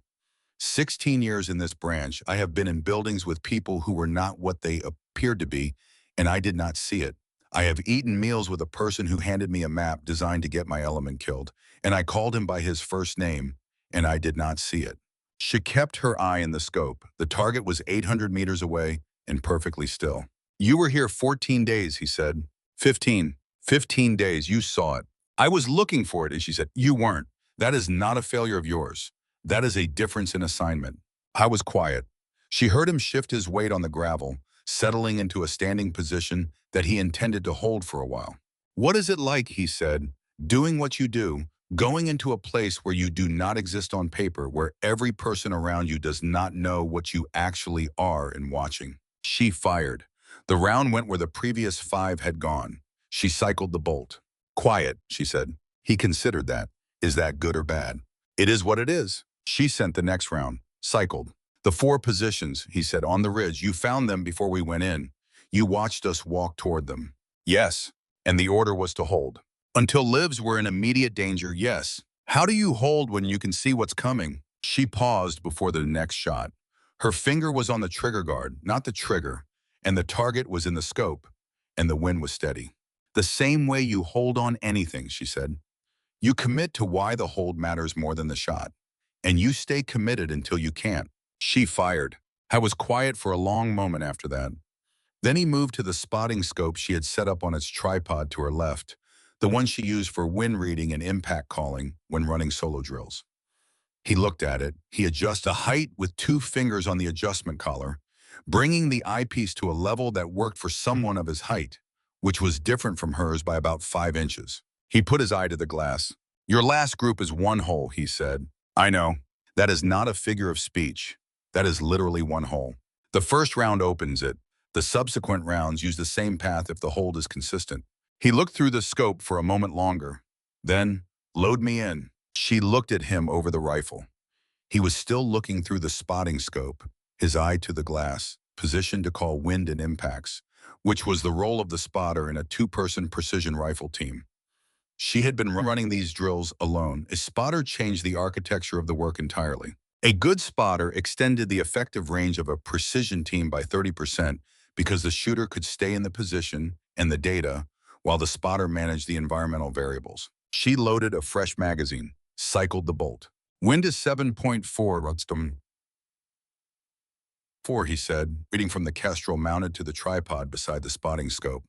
16 years in this branch, I have been in buildings with people who were not what they appeared to be, and I did not see it. I have eaten meals with a person who handed me a map designed to get my element killed, and I called him by his first name, and I did not see it. She kept her eye in the scope. The target was 800 meters away and perfectly still. You were here 14 days, he said. 15. 15 days, you saw it. I was looking for it, and she said, you weren't. That is not a failure of yours. That is a difference in assignment. I was quiet. She heard him shift his weight on the gravel, settling into a standing position that he intended to hold for a while. What is it like, he said, doing what you do, going into a place where you do not exist on paper, where every person around you does not know what you actually are and watching? She fired. The round went where the previous 5 had gone. She cycled the bolt. Quiet, she said. He considered that. Is that good or bad? It is what it is. She sent the next round. Cycled. The 4 positions, he said, on the ridge. You found them before we went in. You watched us walk toward them. Yes. And the order was to hold. Until lives were in immediate danger, yes. How do you hold when you can see what's coming? She paused before the next shot. Her finger was on the trigger guard, not the trigger, and the target was in the scope, and the wind was steady. The same way you hold on anything, she said. You commit to why the hold matters more than the shot, and you stay committed until you can't. She fired. I was quiet for a long moment after that. Then he moved to the spotting scope she had set up on its tripod to her left, the one she used for wind reading and impact calling when running solo drills. He looked at it. He adjusted the height with 2 fingers on the adjustment collar, bringing the eyepiece to a level that worked for someone of his height, which was different from hers by about 5 inches. He put his eye to the glass. "Your last group is 1 hole," he said. "I know. That is not a figure of speech. That is literally 1 hole. The first round opens it. The subsequent rounds use the same path if the hold is consistent." He looked through the scope for a moment longer. Then, "Load me in." She looked at him over the rifle. He was still looking through the spotting scope, his eye to the glass, positioned to call wind and impacts, which was the role of the spotter in a 2-person precision rifle team. She had been running these drills alone. A spotter changed the architecture of the work entirely. A good spotter extended the effective range of a precision team by 30% because the shooter could stay in the position and the data while the spotter managed the environmental variables. She loaded a fresh magazine, cycled the bolt. "Wind is 7.4, Rudstum." 4, he said, reading from the kestrel mounted to the tripod beside the spotting scope.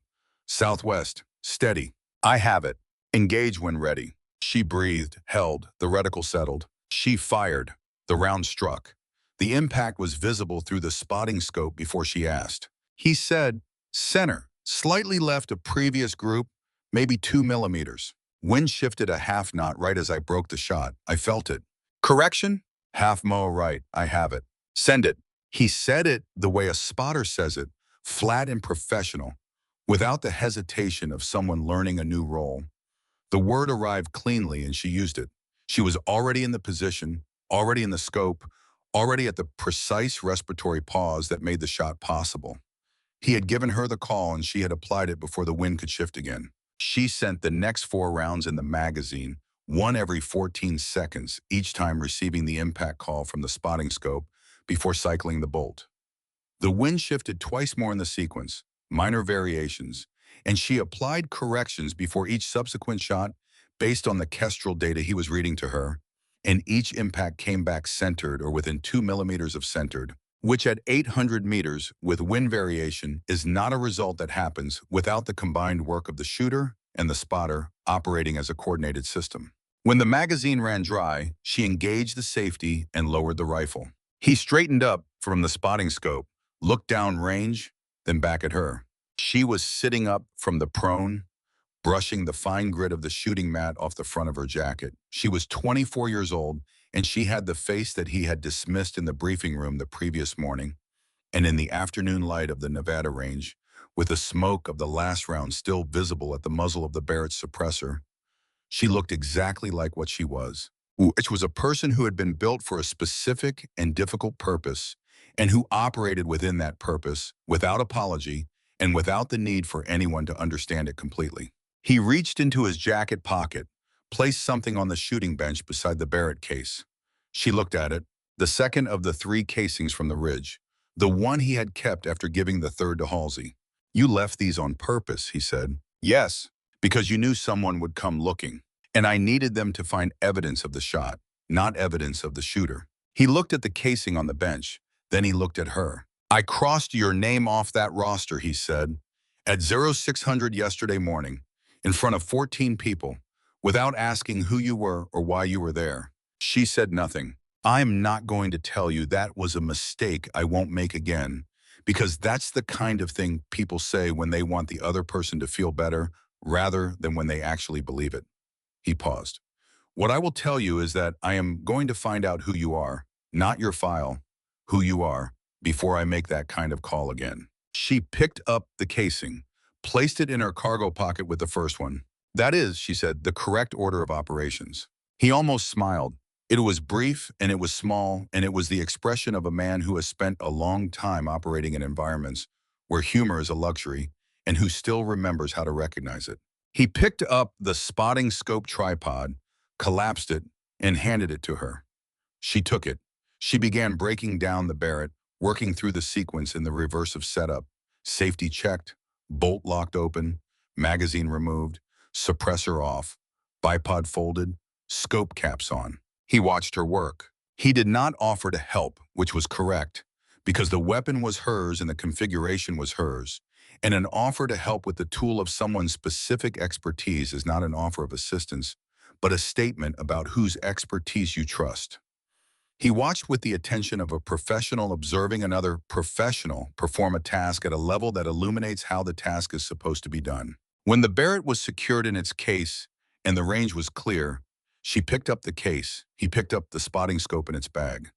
"Southwest, steady." "I have it. Engage when ready." She breathed, held, the reticle settled. She fired. The round struck. The impact was visible through the spotting scope before she asked. He said, "Center, slightly left of previous group, maybe 2 millimeters." Wind shifted a half knot right as I broke the shot. I felt it. "Correction?" "Half mo right. I have it." "Send it." He said it the way a spotter says it, flat and professional, without the hesitation of someone learning a new role. The word arrived cleanly and she used it. She was already in the position, already in the scope, already at the precise respiratory pause that made the shot possible. He had given her the call and she had applied it before the wind could shift again. She sent the next 4 rounds in the magazine, one every 14 seconds, each time receiving the impact call from the spotting scope before cycling the bolt. The wind shifted twice more in the sequence, minor variations, and she applied corrections before each subsequent shot based on the kestrel data he was reading to her, and each impact came back centered or within 2 millimeters of centered, which at 800 meters with wind variation is not a result that happens without the combined work of the shooter and the spotter operating as a coordinated system. When the magazine ran dry, she engaged the safety and lowered the rifle. He straightened up from the spotting scope, looked down range, then back at her. She was sitting up from the prone, brushing the fine grit of the shooting mat off the front of her jacket. She was 24 years old, and she had the face that he had dismissed in the briefing room the previous morning. And in the afternoon light of the Nevada range, with the smoke of the last round still visible at the muzzle of the Barrett's suppressor, she looked exactly like what she was, which was a person who had been built for a specific and difficult purpose and who operated within that purpose without apology and without the need for anyone to understand it completely. He reached into his jacket pocket, placed something on the shooting bench beside the Barrett case. She looked at it, the second of the 3 casings from the Ridge, the one he had kept after giving the third to Halsey. "You left these on purpose," he said. "Yes, because you knew someone would come looking, and I needed them to find evidence of the shot, not evidence of the shooter." He looked at the casing on the bench, then he looked at her. "I crossed your name off that roster," he said, "at 0600 yesterday morning, in front of 14 people, without asking who you were or why you were there." She said nothing. "I'm not going to tell you that was a mistake I won't make again, because that's the kind of thing people say when they want the other person to feel better rather than when they actually believe it." He paused. "What I will tell you is that I am going to find out who you are, not your file, who you are, before I make that kind of call again." She picked up the casing, placed it in her cargo pocket with the first one. "That is," she said, "the correct order of operations." He almost smiled. It was brief and it was small, and it was the expression of a man who has spent a long time operating in environments where humor is a luxury and who still remembers how to recognize it. He picked up the spotting scope tripod, collapsed it, and handed it to her. She took it. She began breaking down the Barrett, working through the sequence in the reverse of setup. Safety checked, bolt locked open, magazine removed, suppressor off, bipod folded, scope caps on. He watched her work. He did not offer to help, which was correct, because the weapon was hers and the configuration was hers, and an offer to help with the tool of someone's specific expertise is not an offer of assistance, but a statement about whose expertise you trust. He watched with the attention of a professional observing another professional perform a task at a level that illuminates how the task is supposed to be done. When the Barrett was secured in its case and the range was clear, she picked up the case. He picked up the spotting scope in its bag.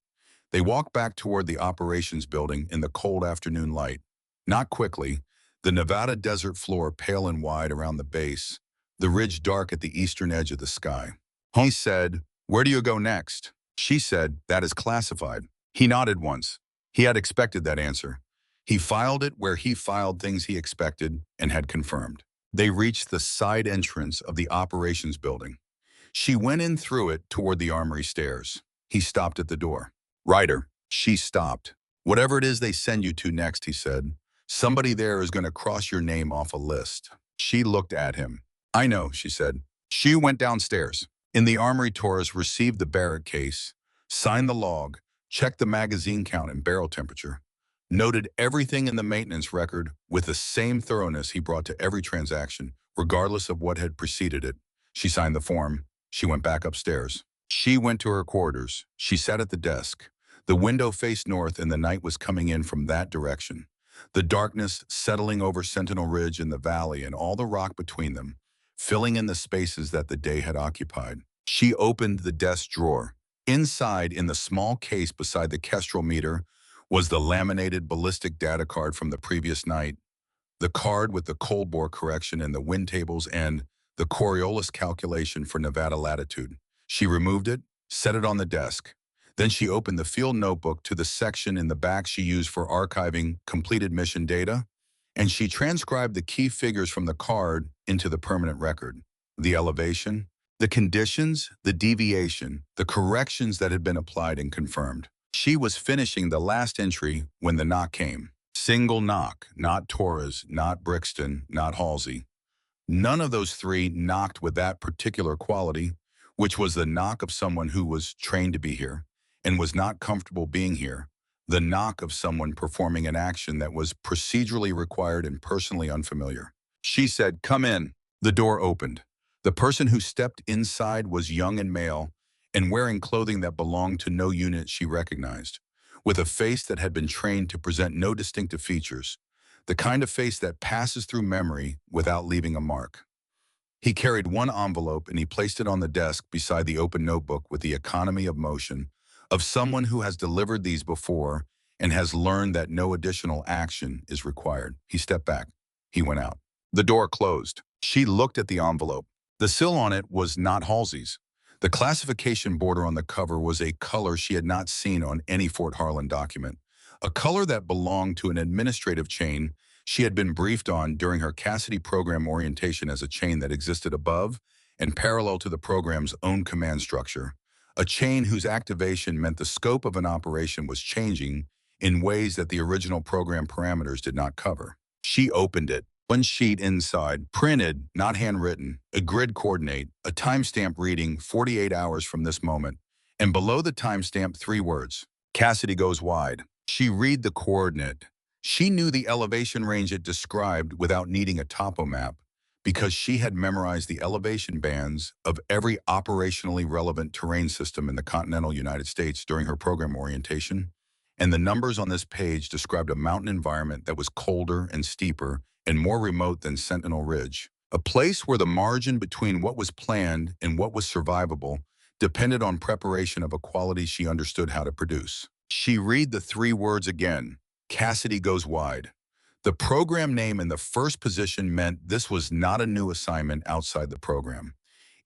They walked back toward the operations building in the cold afternoon light. Not quickly, the Nevada desert floor pale and wide around the base, the ridge dark at the eastern edge of the sky. He said, "Where do you go next?" She said, "That is classified." He nodded once. He had expected that answer. He filed it where he filed things he expected and had confirmed. They reached the side entrance of the operations building. She went in through it toward the armory stairs. He stopped at the door. "Ryder." She stopped. "Whatever it is they send you to next," he said, "somebody there is going to cross your name off a list." She looked at him. "I know," she said. She went downstairs. In the armory, Torres received the Barrett case, signed the log, checked the magazine count and barrel temperature, noted everything in the maintenance record with the same thoroughness he brought to every transaction, regardless of what had preceded it. She signed the form. She went back upstairs. She went to her quarters. She sat at the desk. The window faced north and the night was coming in from that direction. The darkness settling over Sentinel Ridge and the valley and all the rock between them, filling in the spaces that the day had occupied. She opened the desk drawer. Inside, in the small case beside the Kestrel meter, was the laminated ballistic data card from the previous night, the card with the cold bore correction and the wind tables and the Coriolis calculation for Nevada latitude. She removed it, set it on the desk. Then she opened the field notebook to the section in the back she used for archiving completed mission data, and she transcribed the key figures from the card into the permanent record. The elevation, the conditions, the deviation, the corrections that had been applied and confirmed. She was finishing the last entry when the knock came. Single knock, not Torres, not Brixton, not Halsey. None of those three knocked with that particular quality, which was the knock of someone who was trained to be here and was not comfortable being here, the knock of someone performing an action that was procedurally required and personally unfamiliar. She said, "Come in." The door opened. The person who stepped inside was young and male and wearing clothing that belonged to no unit she recognized, with a face that had been trained to present no distinctive features, the kind of face that passes through memory without leaving a mark. He carried one envelope and he placed it on the desk beside the open notebook with the economy of motion of someone who has delivered these before and has learned that no additional action is required. He stepped back. He went out. The door closed. She looked at the envelope. The seal on it was not Halsey's. The classification border on the cover was a color she had not seen on any Fort Harlan document, a color that belonged to an administrative chain she had been briefed on during her Cassidy program orientation as a chain that existed above and parallel to the program's own command structure, a chain whose activation meant the scope of an operation was changing in ways that the original program parameters did not cover. She opened it. One sheet inside, printed, not handwritten, a grid coordinate, a timestamp reading 48 hours from this moment, and below the timestamp 3 words, "Cassidy goes wide." She read the coordinate. She knew the elevation range it described without needing a topo map because she had memorized the elevation bands of every operationally relevant terrain system in the continental United States during her program orientation, and the numbers on this page described a mountain environment that was colder and steeper and more remote than Sentinel Ridge, a place where the margin between what was planned and what was survivable depended on preparation of a quality she understood how to produce. She read the 3 words again, "Cassidy goes wide." The program name in the first position meant this was not a new assignment outside the program.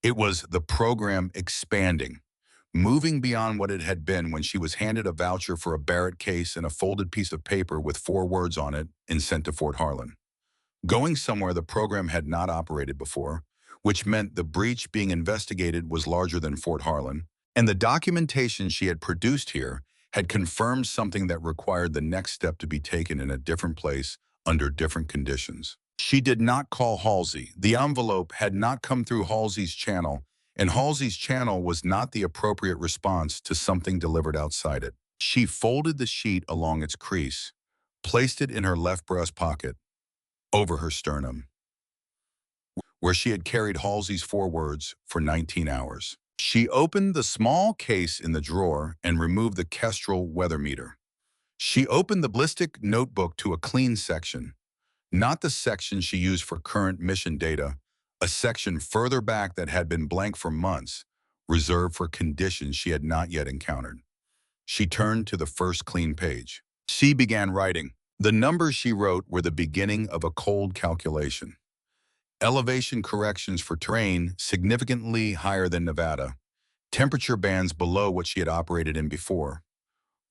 It was the program expanding, moving beyond what it had been when she was handed a voucher for a Barrett case and a folded piece of paper with 4 words on it and sent to Fort Harlan. Going somewhere the program had not operated before, which meant the breach being investigated was larger than Fort Harlan, and the documentation she had produced here had confirmed something that required the next step to be taken in a different place under different conditions. She did not call Halsey. The envelope had not come through Halsey's channel, and Halsey's channel was not the appropriate response to something delivered outside it. She folded the sheet along its crease, placed it in her left breast pocket, over her sternum, where she had carried Halsey's 4 words for 19 hours. She opened the small case in the drawer and removed the Kestrel weather meter. She opened the ballistic notebook to a clean section, not the section she used for current mission data, a section further back that had been blank for months, reserved for conditions she had not yet encountered. She turned to the first clean page. She began writing. The numbers she wrote were the beginning of a cold calculation. Elevation corrections for terrain significantly higher than Nevada, temperature bands below what she had operated in before,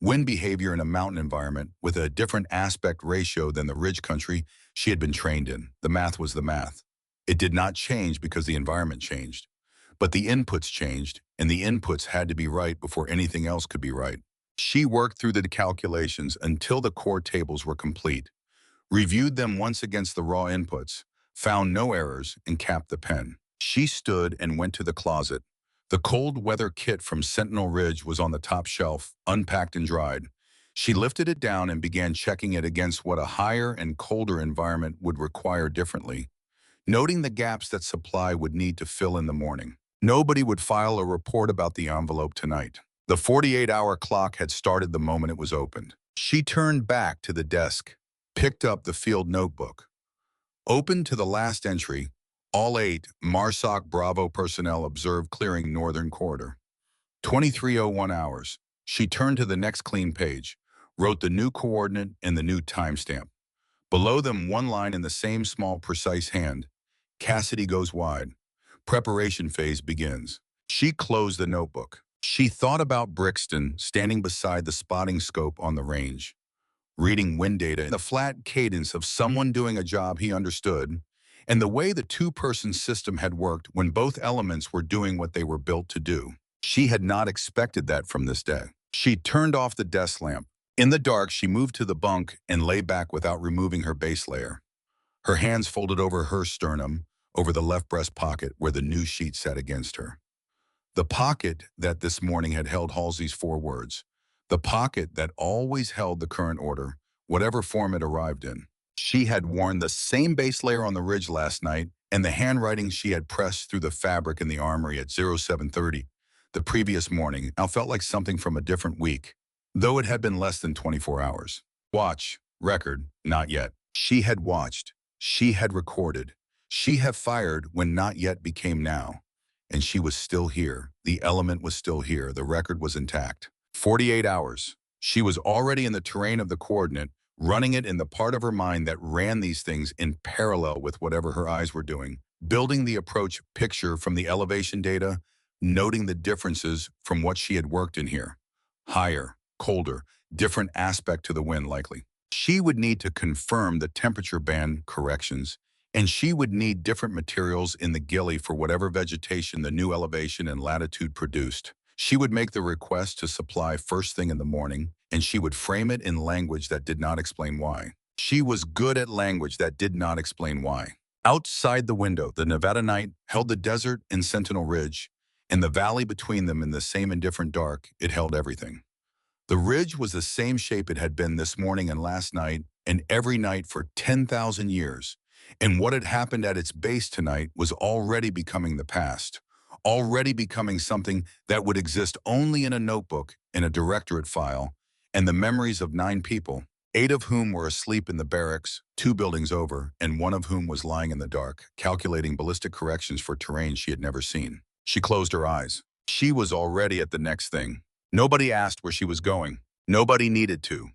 wind behavior in a mountain environment with a different aspect ratio than the ridge country she had been trained in. The math was the math. It did not change because the environment changed, but the inputs changed, and the inputs had to be right before anything else could be right. She worked through the calculations until the core tables were complete, reviewed them once against the raw inputs, found no errors, and capped the pen. She stood and went to the closet. The cold weather kit from Sentinel Ridge was on the top shelf, unpacked and dried. She lifted it down and began checking it against what a higher and colder environment would require differently, noting the gaps that supply would need to fill in the morning. Nobody would file a report about the envelope tonight. The 48-hour clock had started the moment it was opened. She turned back to the desk, picked up the field notebook, opened to the last entry. All 8 MARSOC Bravo personnel observed clearing northern corridor. 23:01 hours. She turned to the next clean page, wrote the new coordinate and the new timestamp. Below them, one line in the same small, precise hand. Cassidy goes wide. Preparation phase begins. She closed the notebook. She thought about Brixton standing beside the spotting scope on the range, reading wind data in the flat cadence of someone doing a job he understood, and the way the two-person system had worked when both elements were doing what they were built to do. She had not expected that from this day. She turned off the desk lamp. In the dark, she moved to the bunk and lay back without removing her base layer. Her hands folded over her sternum, over the left breast pocket where the new sheet sat against her. The pocket that this morning had held Halsey's 4 words. The pocket that always held the current order, whatever form it arrived in. She had worn the same base layer on the ridge last night, and the handwriting she had pressed through the fabric in the armory at 0730 the previous morning now felt like something from a different week, though it had been less than 24 hours. Watch, record, not yet. She had watched. She had recorded. She had fired when not yet became now. And she was still here. The element was still here. The record was intact. 48 hours. She was already in the terrain of the coordinate, running it in the part of her mind that ran these things in parallel with whatever her eyes were doing, building the approach picture from the elevation data, noting the differences from what she had worked in here. Higher, colder, different aspect to the wind likely. She would need to confirm the temperature band corrections, and she would need different materials in the gilly for whatever vegetation the new elevation and latitude produced. She would make the request to supply first thing in the morning, and she would frame it in language that did not explain why. She was good at language that did not explain why. Outside the window, the Nevada night held the desert and Sentinel Ridge, and the valley between them in the same indifferent dark. It held everything. The ridge was the same shape it had been this morning and last night, and every night for 10,000 years. And what had happened at its base tonight was already becoming the past, already becoming something that would exist only in a notebook, in a directorate file, and the memories of 9 people, 8 of whom were asleep in the barracks, 2 buildings over, and 1 of whom was lying in the dark, calculating ballistic corrections for terrain she had never seen. She closed her eyes. She was already at the next thing. Nobody asked where she was going. Nobody needed to.